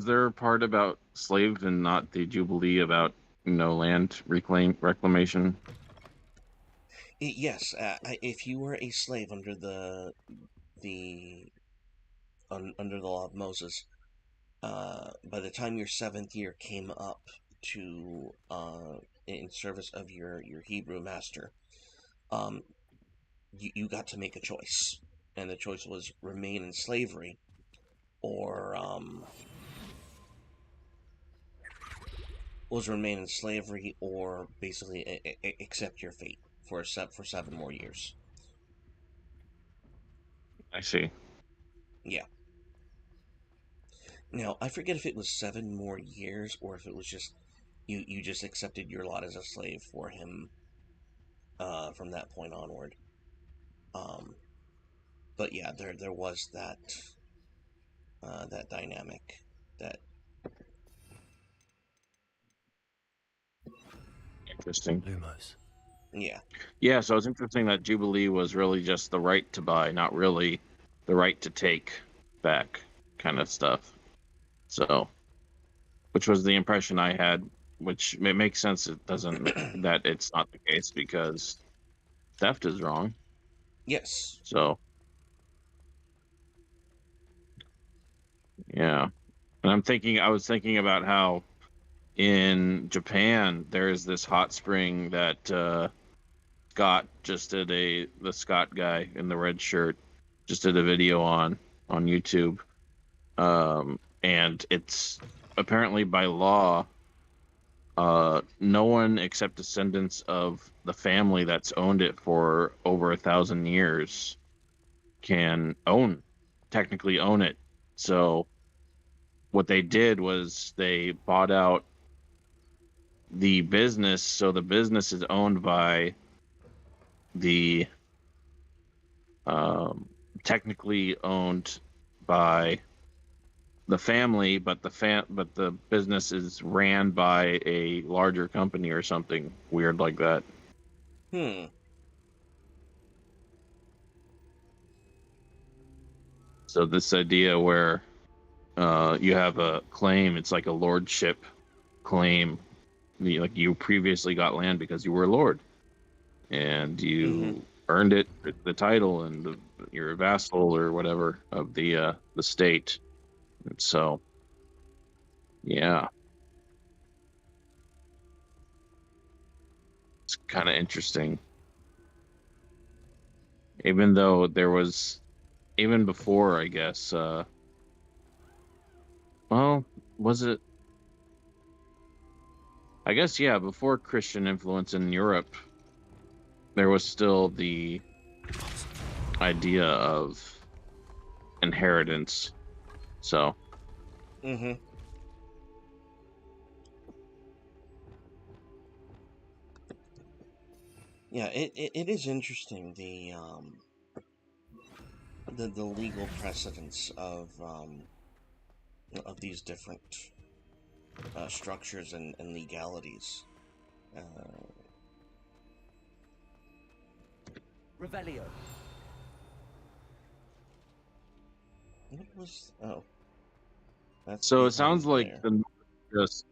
there a part about slaves and not the jubilee about land reclamation? Yes, if you were a slave under the under the law of Moses, by the time your 7th year came up to in service of your Hebrew master, you got to make a choice, and the choice was remain in slavery or basically accept your fate for 7 more years. I see. Yeah. Now I forget if it was 7 more years or if it was just you just accepted your lot as a slave for him from that point onward. Um, but yeah, there was that dynamic that Interesting. Lumos. yeah. Yeah, so it's interesting that Jubilee was really just the right to buy, not really the right to take back kind of stuff. So, which was the impression I had, which it makes sense. It doesn't that it's not the case because theft is wrong. Yes. So, yeah. And I was thinking about how in Japan there's this hot spring that Scott just did the Scott guy in the red shirt just did a video on YouTube. And it's apparently by law, no one except descendants of the family that's owned it for over 1,000 years can technically own it. So what they did was they bought out the business, so the business is owned by the technically owned by the family, but the business is ran by a larger company or something weird like that. Hmm. So this idea where you have a claim, it's like a lordship claim. Like you previously got land because you were a lord, and Mm-hmm. you earned it, the title, and you're a vassal or whatever of the state. And so, yeah, it's kind of interesting. Even though there was, even before, I guess. Well, was it? I guess yeah. Before Christian influence in Europe, there was still the idea of inheritance. So Mm-hmm. Yeah, it is interesting the legal precedence of these different structures and legalities. Uh, Revelio. what was that's so it behind sounds like there. just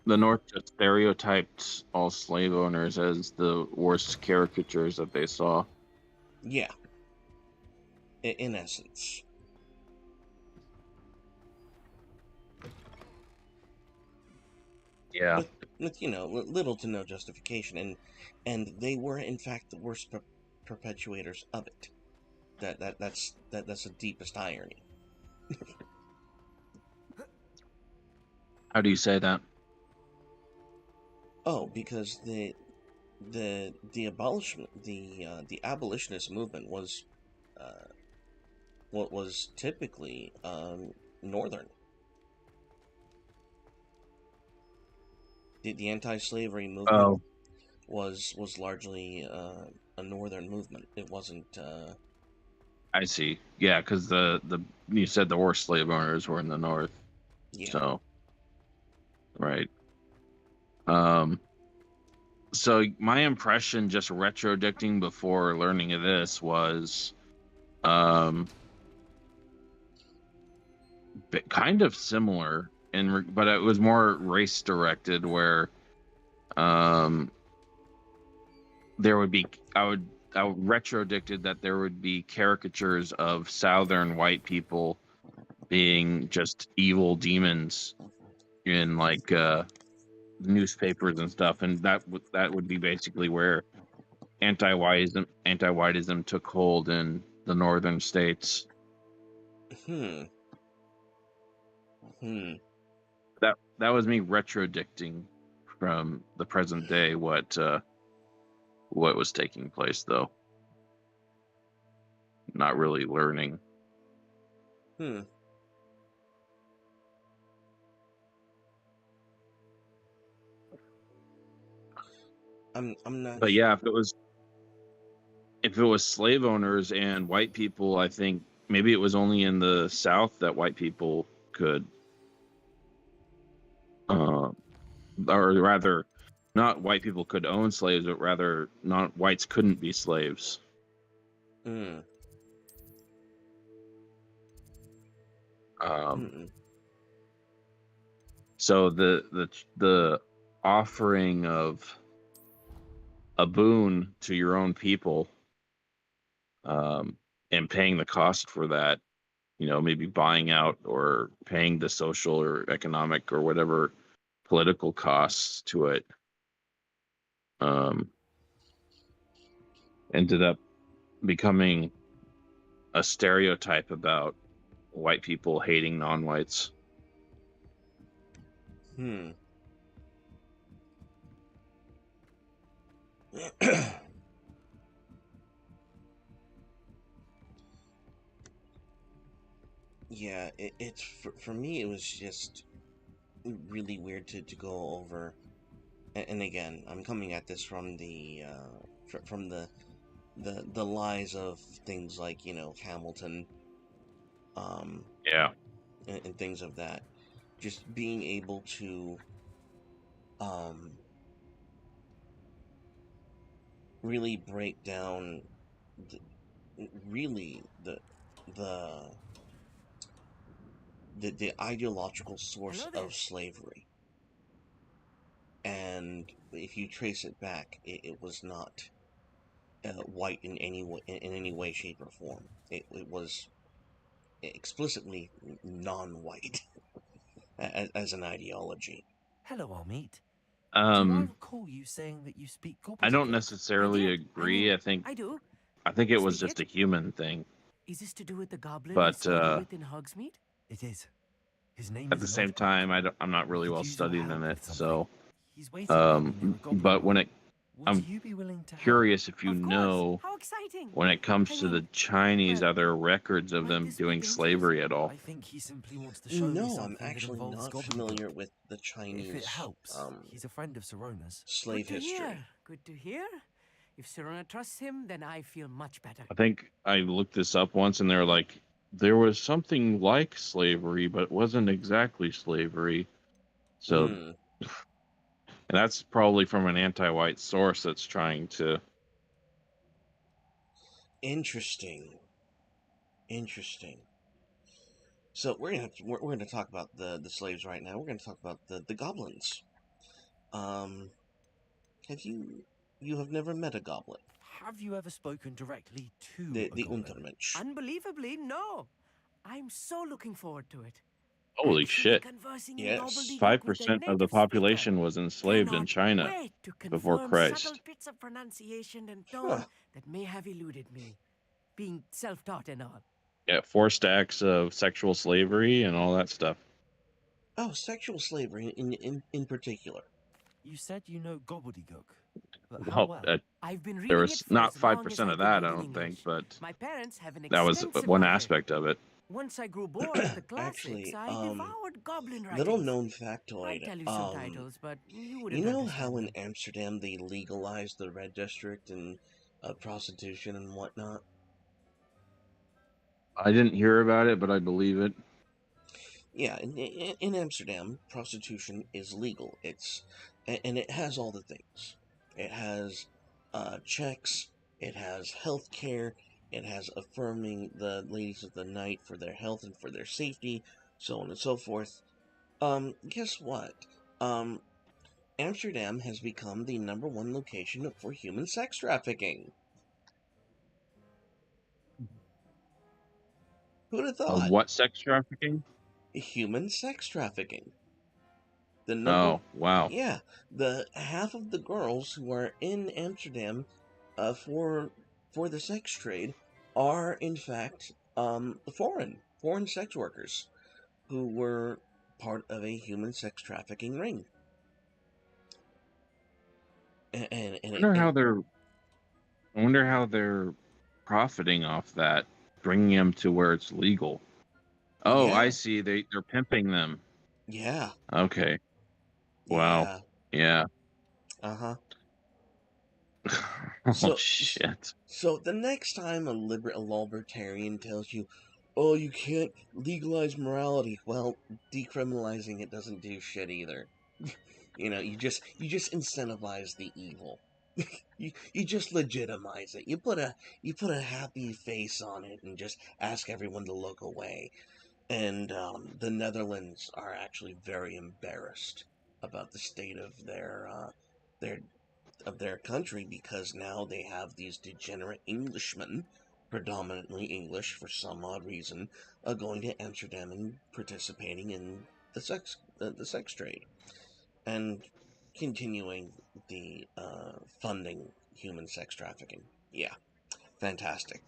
the North just stereotyped all slave owners as the worst caricatures that they saw. Yeah, in essence. Yeah, With little to no justification, and they were in fact the worst perpetuators of it. That's the deepest irony. how do you say that? Oh, because the abolitionist movement was what was typically northern. The anti-slavery movement Oh, was largely a northern movement. It wasn't. I see. Yeah, because the you said the worst slave owners were in the North. Yeah. So right. Um. So my impression, just retrodicting before learning of this, was um kind of similar but it was more race directed where um there would be I would retrodicted that there would be caricatures of southern white people being just evil demons in like newspapers and stuff, and that would be basically where anti-whiteism took hold in the northern states. Hmm. That was me retrodicting from the present day what was taking place, though. Not really learning. I'm not. But yeah, if it was slave owners and white people, I think maybe it was only in the South that white people could, or rather, not white people could own slaves, but rather not whites couldn't be slaves. So the offering of a boon to your own people, and paying the cost for that, maybe buying out or paying the social or economic or whatever political costs to it, ended up becoming a stereotype about white people hating non-whites. Yeah, it's for me. It was just really weird to go over. And again, I'm coming at this from the the lies of things like Hamilton, Yeah. and things of that. Just being able to really break down really the the ideological source Hello there. of slavery. And if you trace it back, it was not white in any way, shape, or form. It was explicitly non-white as an ideology. Hello, Amit. Do I Um, recall you saying that you speak gobbledygook? I don't I necessarily did. agree. I think I do. it was Speak just it. a human thing. Is this to do with the goblin I But saw you with in Hogsmeade? It is. His name at is the same Lodbrok. time, I'm not really We could well use your studied help in it. with something. So, He's waiting for me near a goblin but when well. Would I'm you be willing to help? curious if you Of course. know, How exciting. when it comes I to the mean, Chinese, well, are there records of might them this be doing dangerous? slavery at all? I think he simply wants to show me No, I'm something that actually involves not familiar gobbledygook. with the If it Chinese helps, he's a friend of Sarona's. slave Good to history. hear. Good to hear. If Serona trusts him, then I feel much better. I think I looked this up once, and they're like, there was something like slavery, but it wasn't exactly slavery. So, and that's probably from an anti-white source that's trying to. Interesting. So we're gonna talk about the slaves right now. We're gonna talk about the goblins. Have you have never met a goblin? Have you ever spoken directly to The a the goblin? Untermensch. Unbelievably, no. I'm so looking forward to it. Holy Actually shit! conversing in Yes. gobbledygook with a 5% of the native population speaker. was enslaved in Cannot China wait to before confirm Christ. subtle bits of pronunciation and Huh. tone that may have eluded me, being self-taught and all. Yeah, 4 stacks of sexual slavery and all that stuff. Oh, sexual slavery in particular. You said you know gobbledygook, but how Well, well? I've been reading there it was for not as long as 5% I of could that, read I in don't think, English. but My parents have an that was extensive one library. aspect of it. Once I grew bored with the classics, Actually, I devoured goblin writings. little known I'd factoid. tell you some titles, but you wouldn't You know understand how in them. Amsterdam they legalized the red district and prostitution and whatnot? I didn't hear about it, but I believe it. Yeah, in Amsterdam, prostitution is legal. And it has all the things. It has checks. It has health care. It has affirming the ladies of the night for their health and for their safety, so on and so forth. Guess what? Amsterdam has become the #1 location for human sex trafficking. Who'd have Of thought? what sex trafficking? Human sex trafficking. The number, Oh, wow. yeah, the half of the girls who are in Amsterdam, for the sex trade, are in fact foreign sex workers who were part of a human sex trafficking ring. And I wonder how they're profiting off that, bringing them to where it's legal. Oh, I yeah, see. They're pimping them. yeah, Okay. Wow. yeah, Yeah. uh-huh. Oh So, shit. so the next time a libertarian tells you, "Oh, you can't legalize morality," well, decriminalizing it doesn't do shit either. You just incentivize the evil. You just legitimize it. You put a happy face on it and just ask everyone to look away. And the Netherlands are actually very embarrassed about the state of their country, because now they have these degenerate Englishmen, predominantly English for some odd reason, going to Amsterdam and participating in the sex trade, and continuing the funding human sex trafficking. Yeah, fantastic.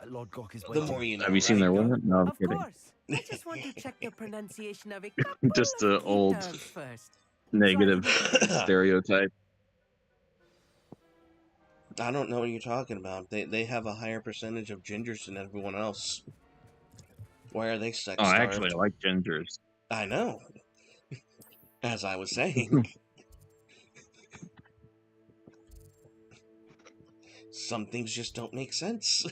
Lord Gok is The waiting. more you Have know, you seen right? their women? No, I'm Of kidding. course. I just want to check the pronunciation of a couple Just the of key old terms first. negative So I leave it to you. stereotype. I don't know what you're talking about. They have a higher percentage of gingers than everyone else. Why are they Oh, sex actually, starved? I like gingers. I know. As I was saying, some things just don't make sense.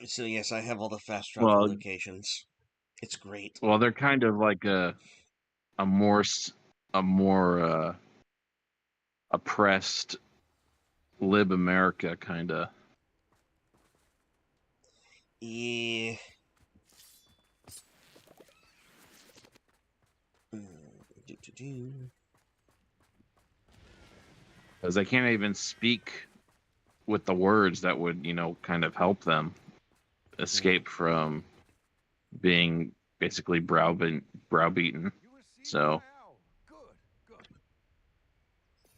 So yes, I have all the fast travel Well, locations. It's great. they're kind of like a more oppressed lib America kind of. Yeah. Do. Because they can't even speak with the words that would, kind of help them escape from being basically browbeaten. You receive So, now. Good.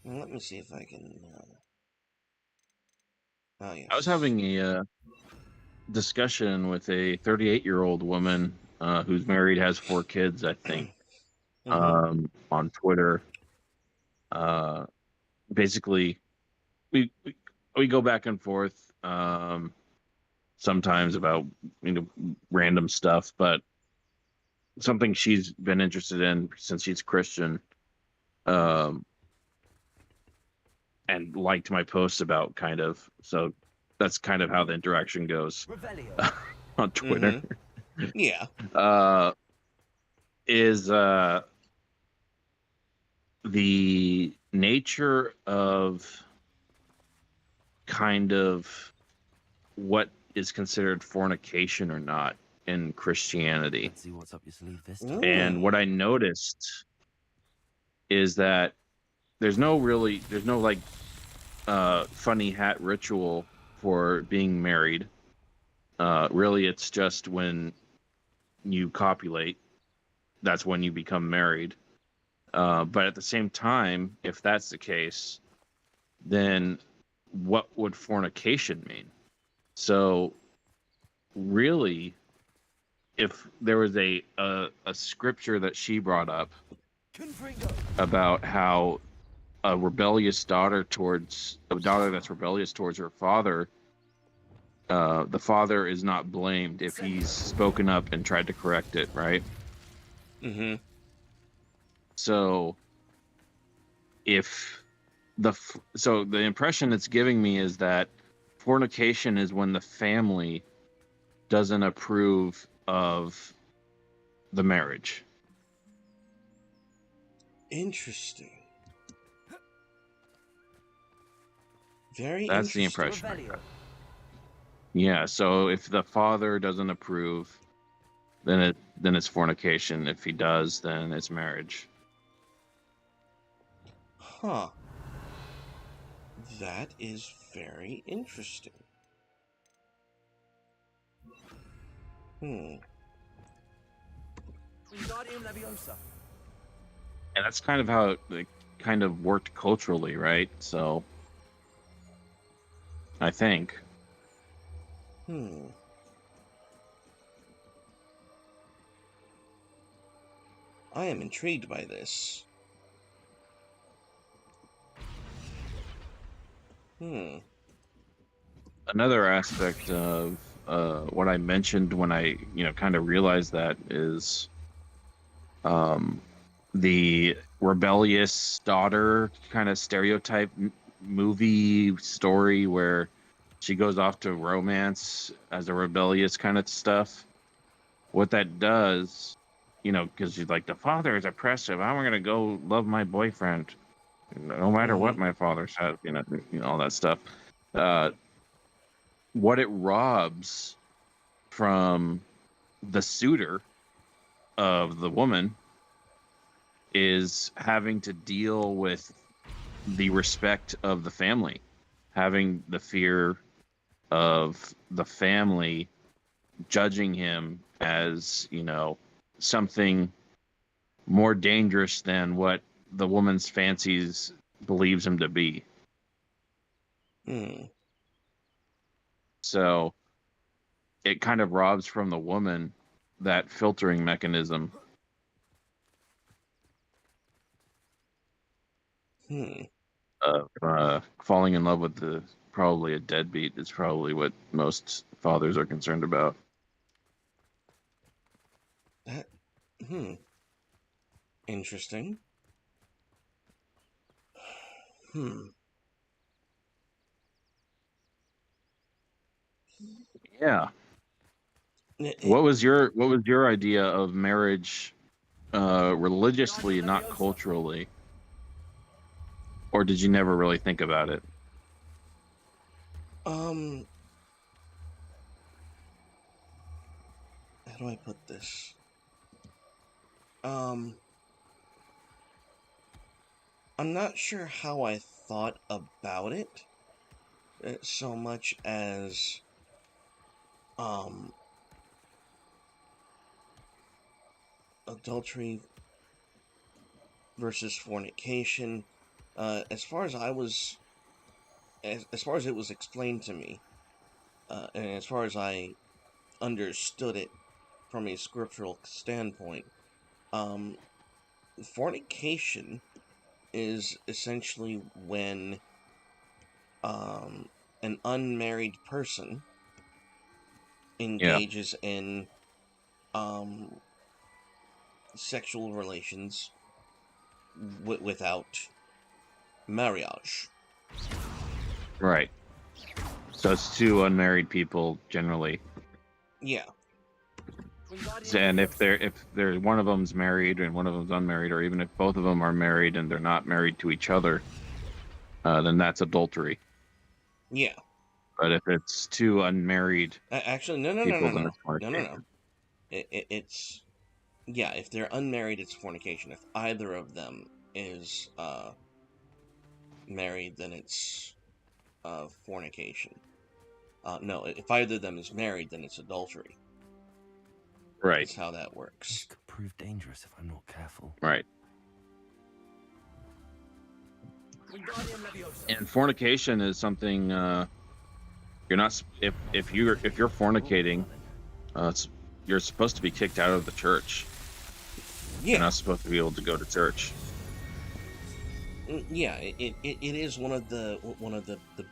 Well, let me see if I can. Oh I was yes. having a discussion with a 38-year-old woman who's married, has 4 kids, I think, on Twitter. Basically, we go back and forth sometimes about random stuff, but something she's been interested in since she's Christian, and liked my post about so that's kind of how the interaction goes on Twitter. Yeah. Is the nature of kind of what is considered fornication or not in Christianity. Let's see what's up your sleeve this time. And what I noticed is that there's no like funny hat ritual for being married. Really, it's just when you copulate, that's when you become married. But at the same time, if that's the case, then what would fornication mean? So really, if there was a scripture that she brought up about how a daughter that's rebellious towards her father, the father is not blamed if he's spoken up and tried to correct it, right? So the impression it's giving me is that fornication is when the family doesn't approve of the marriage. Interesting. Very That's the interesting. impression. Yeah, so if the father doesn't approve, then it's fornication. If he does, then it's marriage. Huh. That is very interesting. Wingardium Leviosa. And that's kind of how it kind of worked culturally, right? So, I think. I am intrigued by this. Another aspect of what I mentioned when I, kind of realized that is the rebellious daughter kind of stereotype movie story where she goes off to romance as a rebellious kind of stuff. What that does, because she's like, the father is oppressive. I'm going to go love my boyfriend, no matter what my father says, all that stuff. What it robs from the suitor of the woman is having to deal with the respect of the family, having the fear of the family judging him as, something more dangerous than what the woman's fancies believes him to be. So it kind of robs from the woman that filtering mechanism. Of falling in love with probably a deadbeat is probably what most fathers are concerned about. Interesting. Yeah. What was your idea of marriage religiously, not culturally? Or did you never really think about it? How do I put this? I'm not sure how I thought about it so much as adultery versus fornication. As far as it was explained to me, and as far as I understood it from a scriptural standpoint, fornication is essentially when an unmarried person engages in sexual relations without marriage. Right. So it's two unmarried people generally. Yeah. And if they're one of them's married and one of them's unmarried, or even if both of them are married and they're not married to each other, then that's adultery. Yeah. But if it's two unmarried Actually, no. then it's fornication. No. It's yeah. If they're unmarried, it's fornication. If either of them is married, then it's fornication. No, if either of them is married, then it's adultery. Right. That's how that works. This could prove dangerous if I'm not careful. Right. And fornication is something you're not if you're fornicating, you're supposed to be kicked out of the church. Yeah. You're not supposed to be able to go to church. Yeah, it is one of the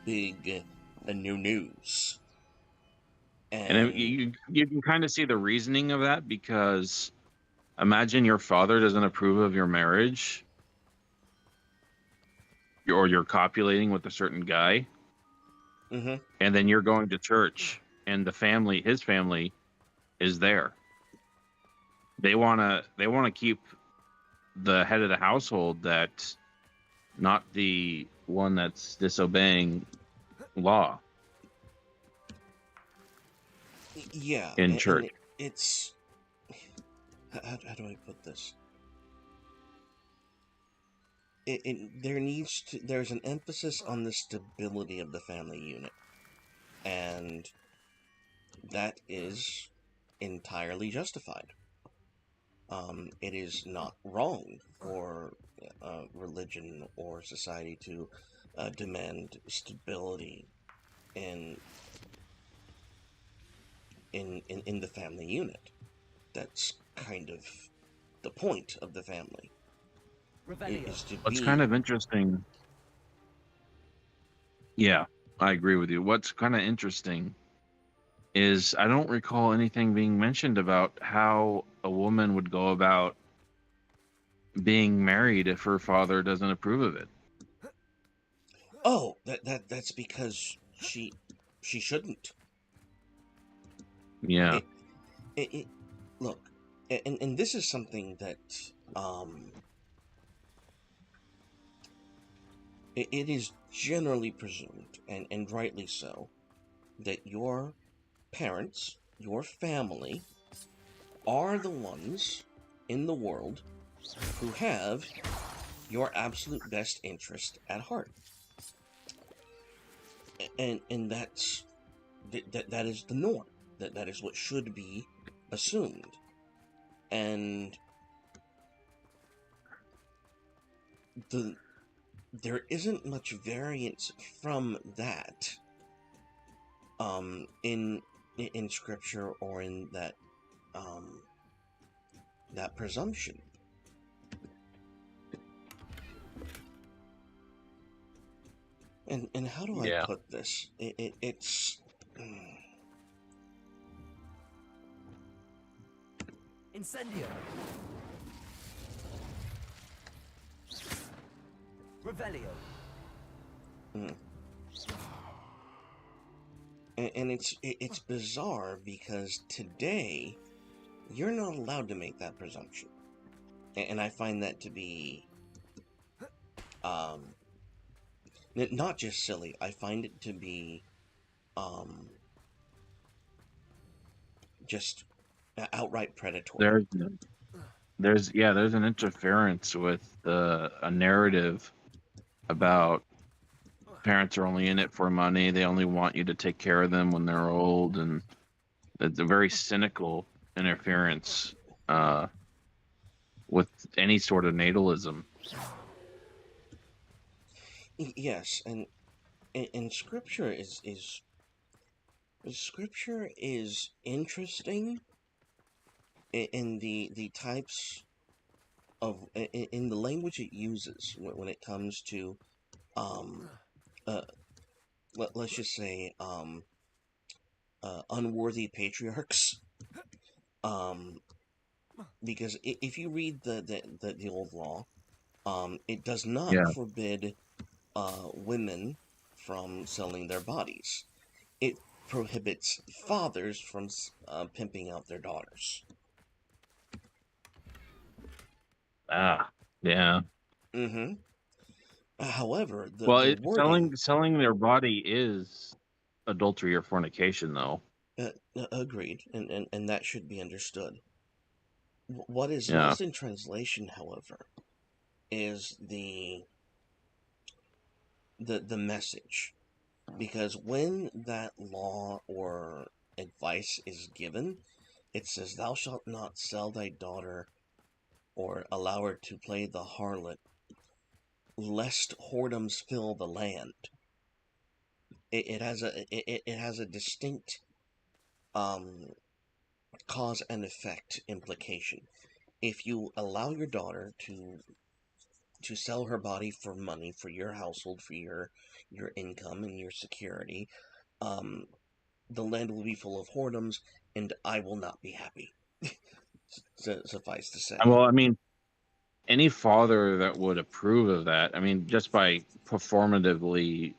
big new news. And you can kind of see the reasoning of that, because imagine your father doesn't approve of your marriage, or you're copulating with a certain guy, and then you're going to church, and his family, is there. They wanna keep the head of the household that's not the one that's disobeying law. Yeah. In church. And it's how do I put this? there's an emphasis on the stability of the family unit, and that is entirely justified. It is not wrong for religion or society to demand stability in the family unit. That's kind of the point of the family. Is to What's be kind of interesting. Yeah, I agree with you. What's kind of interesting is I don't recall anything being mentioned about how a woman would go about being married if her father doesn't approve of it. Oh, that's because she shouldn't. Yeah. It look, and this is something that it is generally presumed, and rightly so, that your parents, your family, are the ones in the world who have your absolute best interest at heart. And that is the norm. That is what should be assumed. And there isn't much variance from that in scripture or in that that presumption. And how do I put this? It's Incendio. Revelio. and it's bizarre because today you're not allowed to make that presumption, and I find that to be not just silly. I find it to be just outright predatory. There's an interference with a narrative about parents are only in it for money. They only want you to take care of them when they're old, and it's a very cynical interference with any sort of natalism. Yes, and scripture is scripture is interesting in the types of in the language it uses when it comes to let's just say unworthy patriarchs, because if you read the old law, it does not forbid women from selling their bodies. It prohibits fathers from pimping out their daughters. Yeah. Mm-hmm. However, the wording... selling their body is adultery or fornication, though. Agreed, and that should be understood. What is lost in translation, however, is the message, because when that law or advice is given, it says, "Thou shalt not sell thy daughter or allow her to play the harlot, lest whoredoms fill the land." It has a distinct cause and effect implication. If you allow your daughter to sell her body for money, for your household, for your income and your security, the land will be full of whoredoms, and I will not be happy. Suffice to say. Well, I mean, any father that would approve of that, I mean, just by performatively,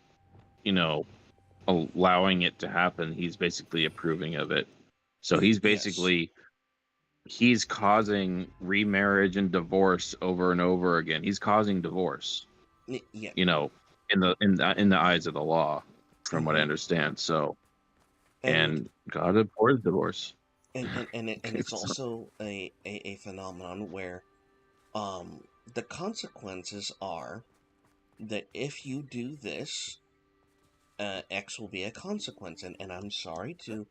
allowing it to happen, he's basically approving of it. So he's basically he's causing remarriage and divorce over and over again. He's causing divorce. Yeah. In the eyes of the law, from what I understand. So, and God abhors divorce. And it's also a phenomenon where the consequences are that if you do this, X will be a consequence. And I'm sorry to,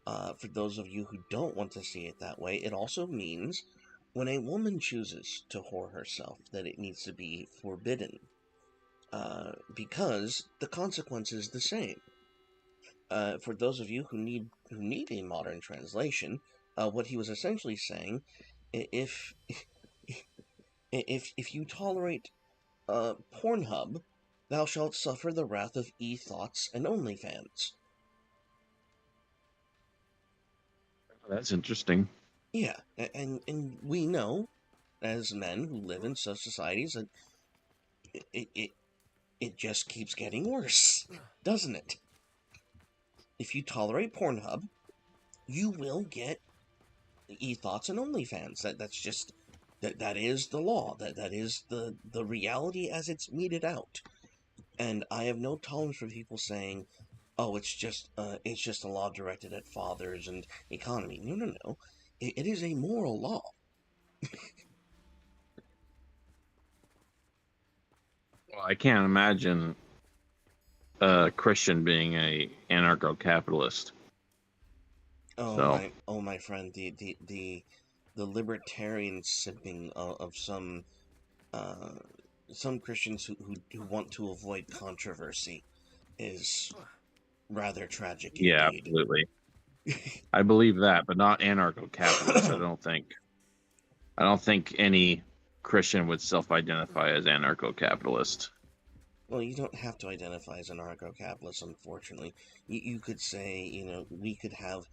for those of you who don't want to see it that way, it also means when a woman chooses to whore herself, that it needs to be forbidden. Because the consequence is the same. For those of you who need a modern translation, what he was essentially saying, if you tolerate Pornhub, thou shalt suffer the wrath of e-thoughts and OnlyFans. That's interesting. Yeah, and we know, as men who live in such societies, that it just keeps getting worse, doesn't it? If you tolerate Pornhub, you will get e-thoughts and OnlyFans. That's just that is the law. That is the reality as it's meted out. And I have no tolerance for people saying, "Oh, it's just a law directed at fathers and economy." No. It is a moral law. Well, I can't imagine a Christian being a anarcho-capitalist. Oh my friend, the libertarian simping of some Christians who want to avoid controversy is rather tragic indeed. Yeah, absolutely. I believe that, but not anarcho-capitalist. I don't think any Christian would self-identify as anarcho-capitalist. Well, you don't have to identify as anarcho-capitalist, unfortunately. You could say, we could have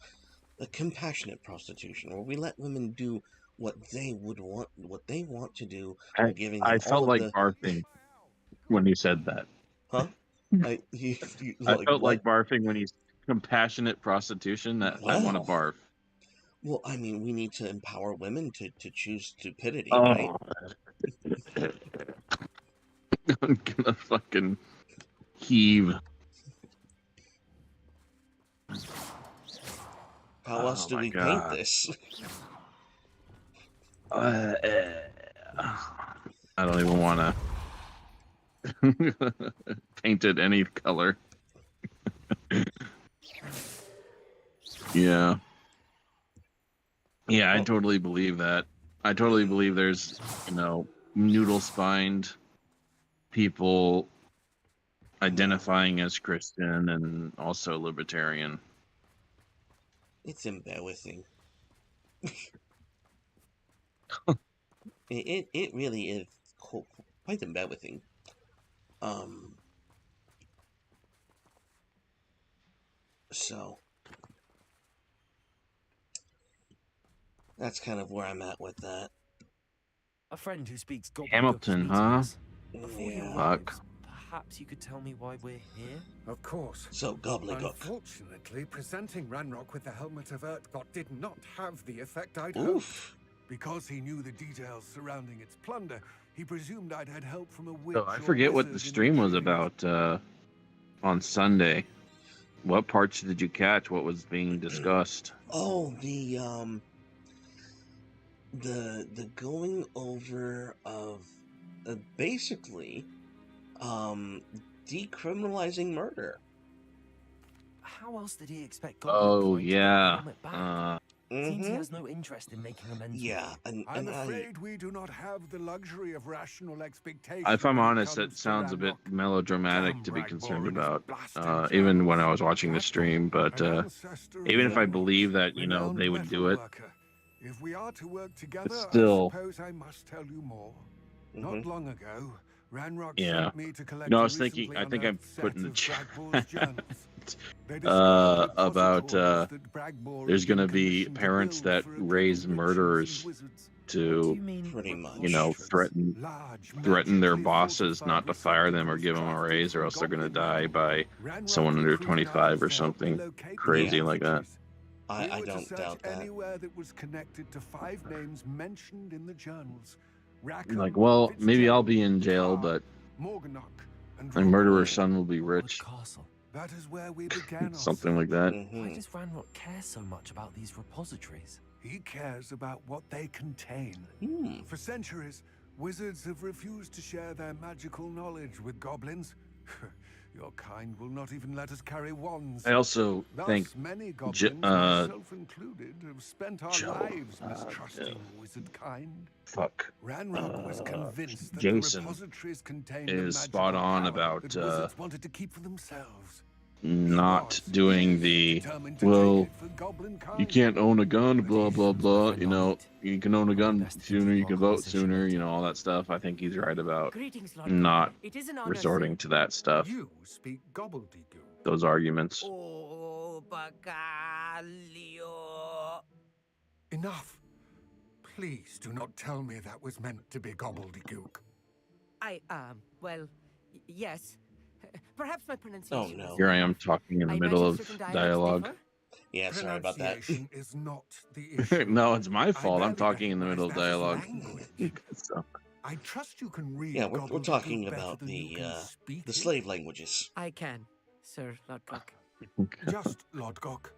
a compassionate prostitution, where we let women do what they want to do, by giving them I felt all like of the... barfing when you said that. Huh? I felt like barfing when he's compassionate prostitution. That I want to barf. Well, I mean, we need to empower women to choose stupidity, Oh. right? I'm gonna fucking heave. How else do we paint this? I don't even want to paint it any color. Yeah. Yeah, I totally believe that. I totally believe there's, noodle-spined people identifying as Christian and also libertarian. It's embarrassing. It really is quite embarrassing. So that's kind of where I'm at with that. A friend who speaks gobbledygook Hamilton, huh? Before you Fuck. leave, perhaps you could tell me why we're here? Of course. So, gobbledygook. Unfortunately, presenting Ranrock with the helmet of Urtkot did not have the effect I'd Oof. hoped. Because he knew the details surrounding its plunder, he presumed I'd had help from a witch. So I forget what the stream was about on Sunday. What parts did you catch? What was being discussed? Oh, the going over of basically decriminalizing murder. How else did he expect Oh, to get the yeah. helmet back? Seems he Mhm. has no interest in making amends. Yeah, and I'm afraid we do not have the luxury of rational expectation. If I'm when it honest, comes it to sounds a bit Ranrock. melodramatic Damn to be Bragbor concerned and his about, blasted even channels. when I was watching the stream. But An ancestor of even if I Ranrock's, believe that, renowned they would do it, metalworker. If we are to work together, still- I suppose I must tell you more. Mhm. Not long ago, Ranrock Yeah. sent me to collect I a was thinking, recently I think I unearthed put in the set chat of Bragbor's journals. They describe about repositories that Bragbor there's had been going to be commissioned to parents build that for a group of raise witches and murderers wizards. What do you to, mean? Pretty much. threaten Large, their magically bosses fortified not to fire them or receptacles give them a crafted raise, or from else they're going to goblin die metal. by Ranrock someone under recruited 25 or others to help me something locate crazy the like that. effigies. We I were to don't search doubt that. anywhere that was connected to 5 names mentioned in the journals. Rackham, Like, well, maybe I'll be in jail, Fitzgerald, but Morganach, and my murderer's Roboy. son will be Rookwood rich. Castle. That is where we began our Something like search. that. Why Mhm. does Ranrock care so much about these repositories? He cares about what they contain. Hmm. For centuries, Wizards have refused to share their magical knowledge with goblins. Your kind will not even let us carry wands. I also think Thus, many goblins, myself included, have spent our lives mistrusting wizard kind. Ranrock was convinced that Jason the repositories contained is a spot magical on power about that wizards wanted to keep for themselves. not doing the, well, you can't own a gun, blah, blah, blah. You know, you can own a gun sooner, you can vote sooner, you know, all that stuff. I think he's right about Greetings, Lord not God. It is an honor, resorting sir. to that stuff, You speak gobbledygook. those arguments. Oh, Bacalio. Enough. Please do not tell me that was meant to be gobbledygook. Well, yes. Perhaps my pronunciation. Oh, no. Here I am talking in the middle of certain dialects dialogue. differ. Yeah, sorry about that. Pronunciation is not the issue. No, it's my I fault. I'm barely talking in the middle of recognize that as dialogue. language. So, I trust you can read. Yeah, we're gobbledygook talking better about than you can speak the it. slave languages. I can, Sir Lodcock. Just Lodgok.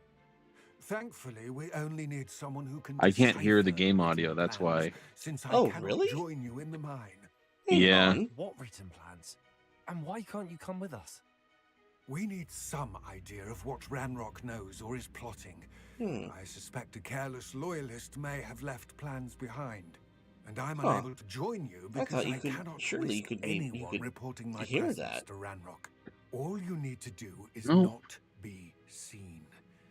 Thankfully, we only need someone who can. I can't hear the decipher game written audio, that's plans, why. Since I Oh, cannot really? join you in the mine. Hang Yeah. on. What written plans? And why can't you come with us? We need some idea of what Ranrock knows or is plotting. I suspect a careless loyalist may have left plans behind. And I'm Huh. unable to join you I because thought you I could- cannot surely you risk could be- you anyone could reporting my hear presence that. to Ranrock. All you need to do is No. not be seen.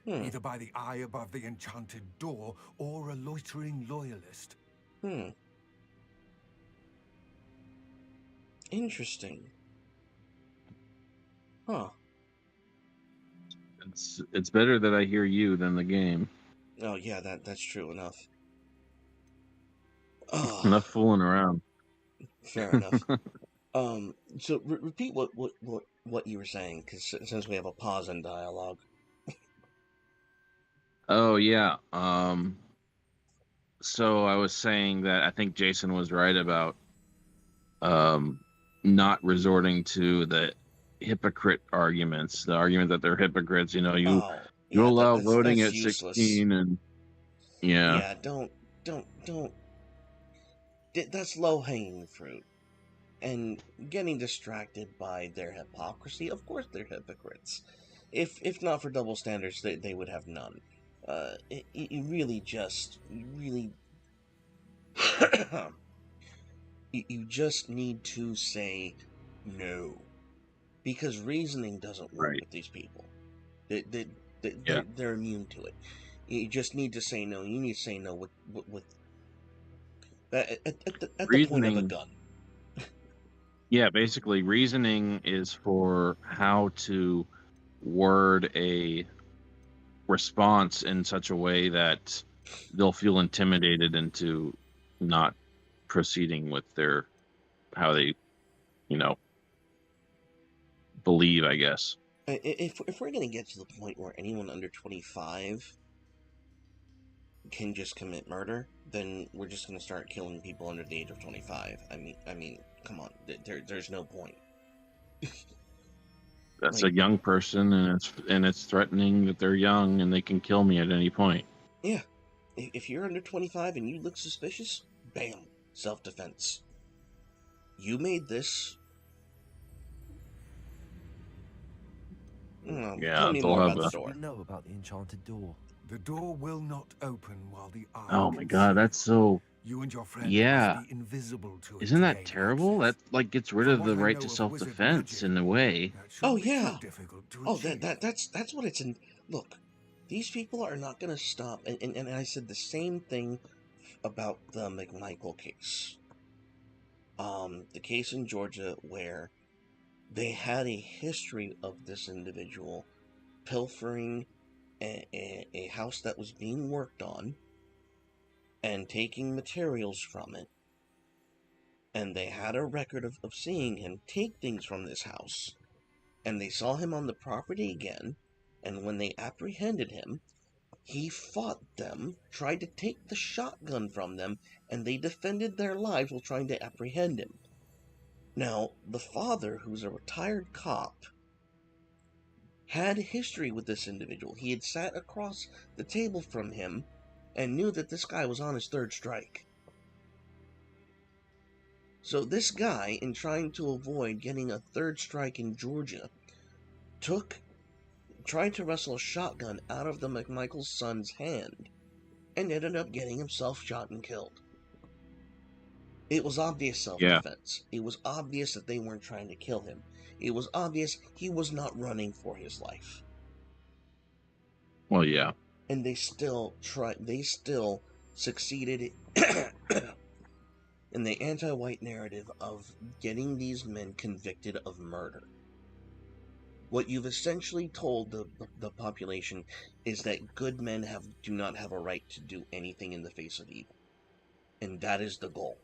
Either by the eye above the enchanted door or a loitering loyalist. Interesting. Huh. It's better that I hear you than the game. Oh, yeah, that's true enough. Enough fooling around. Fair enough. So repeat what you were saying, because since we have a pause in dialogue. Oh yeah. So I was saying that I think Jason was right about not resorting to the hypocrite arguments. The argument that they're hypocrites. You know, you allow voting that's at useless. 16, and Yeah, don't. That's low hanging fruit. And getting distracted by their hypocrisy. Of course, they're hypocrites. If not for double standards, they would have none. You really you just need to say no, because reasoning doesn't work with these people. They're immune to it. You just need to say no. You need to say no with at the point of a gun. Yeah, basically, reasoning is for how to word a response in such a way that they'll feel intimidated into not proceeding with their how they, believe, I guess. If we're gonna get to the point where anyone under 25 can just commit murder, then we're just gonna start killing people under the age of 25. I mean, come on, there's no point. That's a young person, and it's threatening that they're young and they can kill me at any point. Yeah, if you're under 25 and you look suspicious, bam, self-defense. You made this. Tell me more about the door. Know about the enchanted door. The door will not open while the eye. Oh my god, that's so. You and your friend Yeah. must be invisible to it. Isn't that terrible? That gets rid of the right to self-defense in a way. Oh yeah. Oh, that's what it's in. Look, these people are not going to stop. And I said the same thing about the McMichael case. The case in Georgia where they had a history of this individual pilfering a house that was being worked on and taking materials from it. And they had a record of seeing him take things from this house. And they saw him on the property again. And when they apprehended him, he fought them, tried to take the shotgun from them, and they defended their lives while trying to apprehend him. Now, the father, who's a retired cop, had history with this individual. He had sat across the table from him and knew that this guy was on his third strike. So this guy, in trying to avoid getting a third strike in Georgia, tried to wrestle a shotgun out of the McMichael's son's hand, and ended up getting himself shot and killed. It was obvious self-defense. It was obvious that they weren't trying to kill him. It was obvious he was not running for his life. Well, yeah. And they still succeeded in the anti-white narrative of getting these men convicted of murder. What you've essentially told the population is that good men do not have a right to do anything in the face of evil. And that is the goal.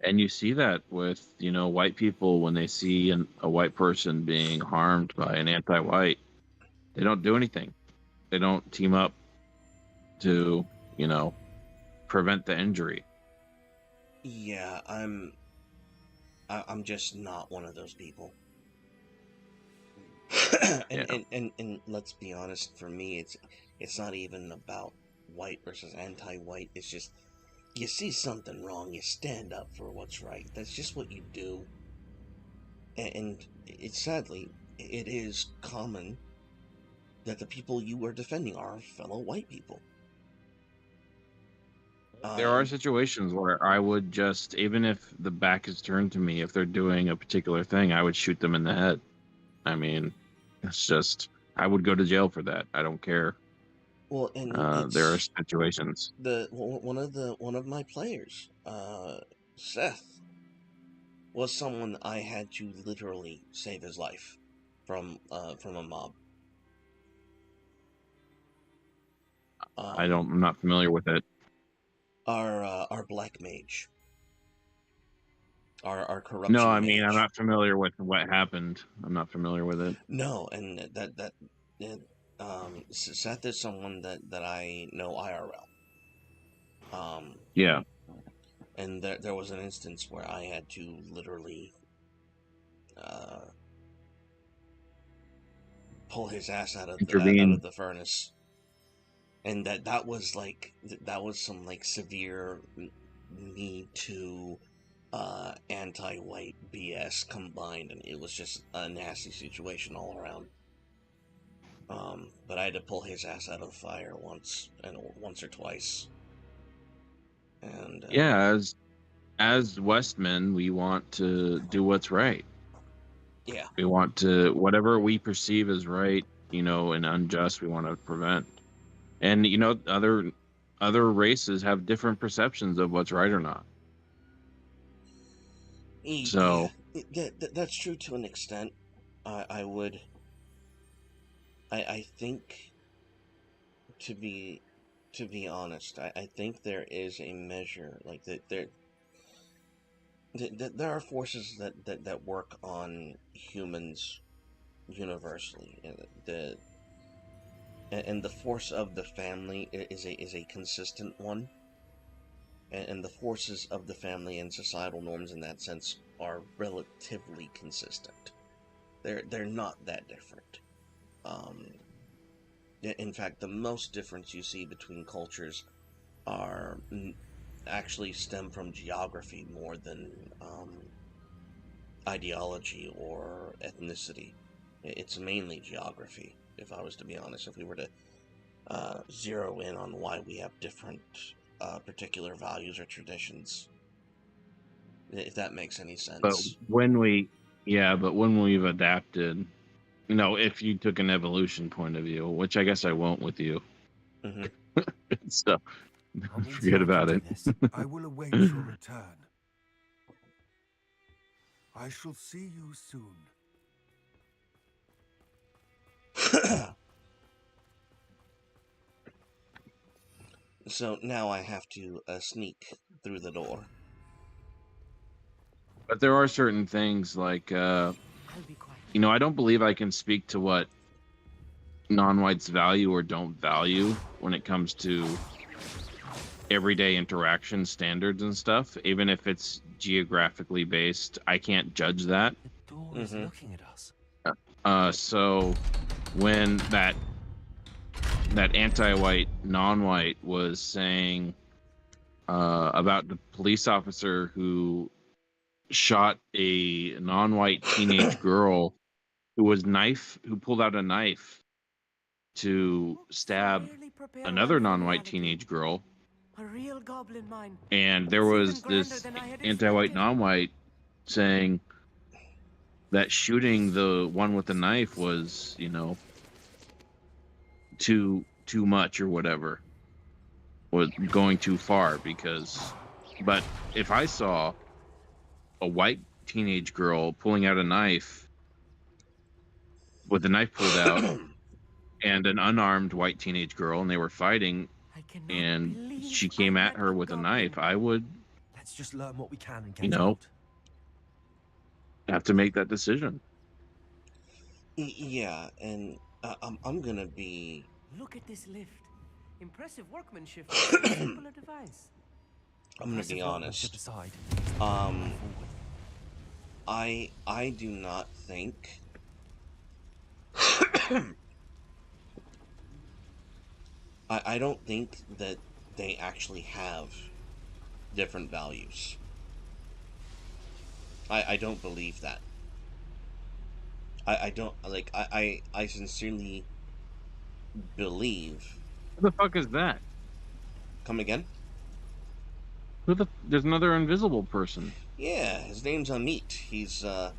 And you see that with, white people when they see a white person being harmed by an anti-white, they don't do anything. They don't team up to, prevent the injury. Yeah, I'm just not one of those people. And let's be honest, for me, it's not even about white versus anti-white. It's just, you see something wrong, you stand up for what's right. That's just what you do. And sadly, it is common that the people you are defending are fellow white people. There are situations where I would just, even if the back is turned to me, if they're doing a particular thing, I would shoot them in the head. I mean, it's just, I would go to jail for that. I don't care. Well, and there are situations. One of my players, Seth, was someone I had to literally save his life from a mob. I'm not familiar with it. Our black mage. Our corruption. No, I mage. mean, I'm not familiar with what happened. I'm not familiar with it. No, and Seth is someone that I know IRL. Yeah. And there was an instance where I had to literally pull his ass out of the furnace. And that was some like severe Me Too anti-white BS combined, and it was just a nasty situation all around. But I had to pull his ass out of the fire once or twice. And as Westmen, we want to do what's right. Yeah. We want to, whatever we perceive as right, and unjust, we want to prevent. And other races have different perceptions of what's right or not. So that's true to an extent. I think, to be honest, I think there is a measure, like there are forces that work on humans universally. And the force of the family is a consistent one, and the forces of the family and societal norms in that sense are relatively consistent. They're not that different. In fact, the most difference you see between cultures actually stem from geography more than ideology or ethnicity. It's mainly geography. If I was to be honest, if we were to zero in on why we have different particular values or traditions, if that makes any sense. But when we've adapted, if you took an evolution point of view, which I guess I won't with you, so forget about it. I will await your return. I shall see you soon. So now I have to sneak through the door. But there are certain things like, I don't believe I can speak to what non-whites value or don't value when it comes to everyday interaction standards and stuff. Even if it's geographically based, I can't judge that. The door is looking at us. So when that anti-white, non-white was saying, about the police officer who shot a non-white teenage girl who pulled out a knife to stab Rarely prepare another well for non-white reality. teenage girl, A real goblin mine. and there It's even was grander this than I had anti-white expected. non-white saying that shooting the one with the knife was, too much or whatever, was going too far but if I saw a white teenage girl pulling out a knife with the knife pulled out and an unarmed white teenage girl and they were fighting I cannot and believe she I came at met her a with a goblin. knife, I would, Let's just learn what we can and you get know, out. have to make that decision. Yeah, and I'm gonna be. Look at this lift. Impressive workmanship for so simple a device. I'm gonna be Impressive workmanship honest. aside, Um, forward. I do not think. I don't think that they actually have different values. I don't believe that. I don't like I sincerely believe. Who the fuck is that? Come again? There's another invisible person. Yeah, his name's Amit. He's a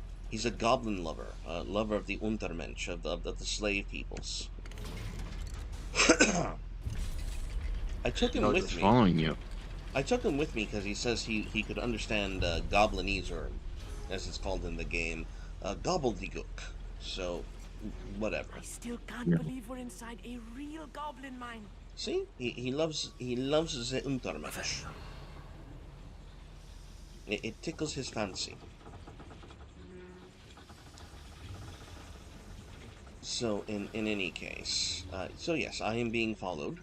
goblin lover, lover of the Untermensch, of the slave peoples. I took him No, with just me. following you. I took him with me because he says he could understand Goblinese, or as it's called in the game, gobbledygook. So, whatever. I still can't Yeah. believe we're inside a real goblin mine. See, he loves the Untermensch. It tickles his fancy. So, in any case, so yes, I am being followed.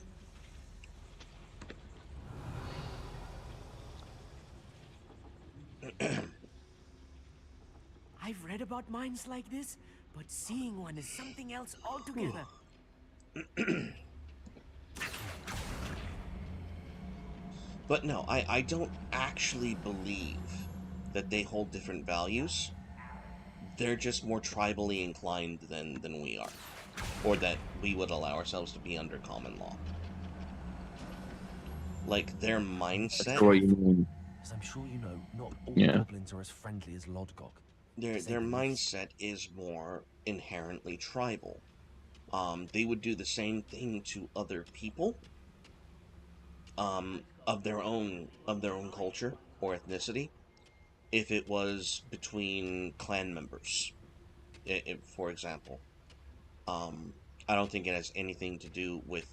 I've read about mines like this, but seeing one is something else altogether. But no, I don't actually believe that they hold different values. They're just more tribally inclined than we are, or that we would allow ourselves to be under common law. Like their mindset, What you mean? As I'm sure you know, not all Yeah. goblins are as friendly as Lodgok. their mindset is more inherently tribal. They would do the same thing to other people, of their own culture or ethnicity, if it was between clan members. For example, um, I don't think it has anything to do with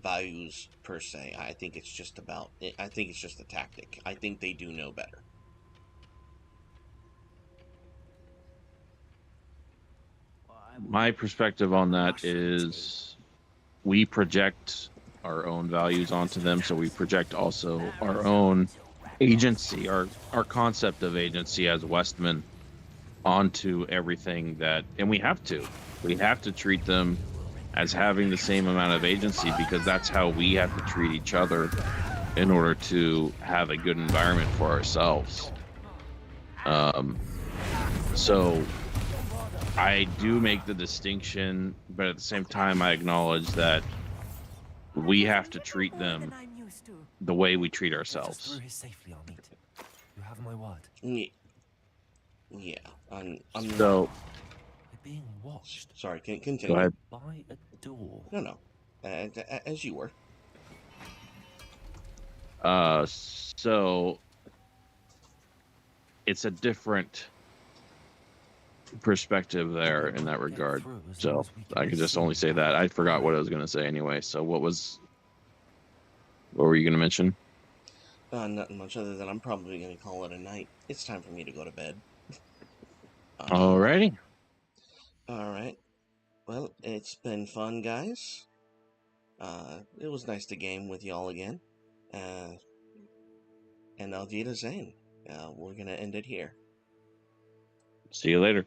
values per se. I think it's just about. I think it's just a tactic. I think they do know better. My perspective on that is we project our own values onto them, so we project also our own agency, our concept of agency as Westmen onto everything and we have to treat them as having the same amount of agency, because that's how we have to treat each other in order to have a good environment for ourselves. So I do make the distinction, but at the same time I acknowledge that we have to treat them the way we treat Get us ourselves. through here safely, Amit. You have my word. Yeah. I'm So We're being watched sorry. Continue. go ahead. by a door. No. As you were. So it's a different perspective there in that regard. So I can just only say that. I forgot what I was going to say anyway. So what were you going to mention? Nothing much other than I'm probably going to call it a night. It's time for me to go to bed. Alrighty. All right. Well, it's been fun, guys. It was nice to game with y'all again. And Auf Wiedersehen. We're going to end it here. See you later.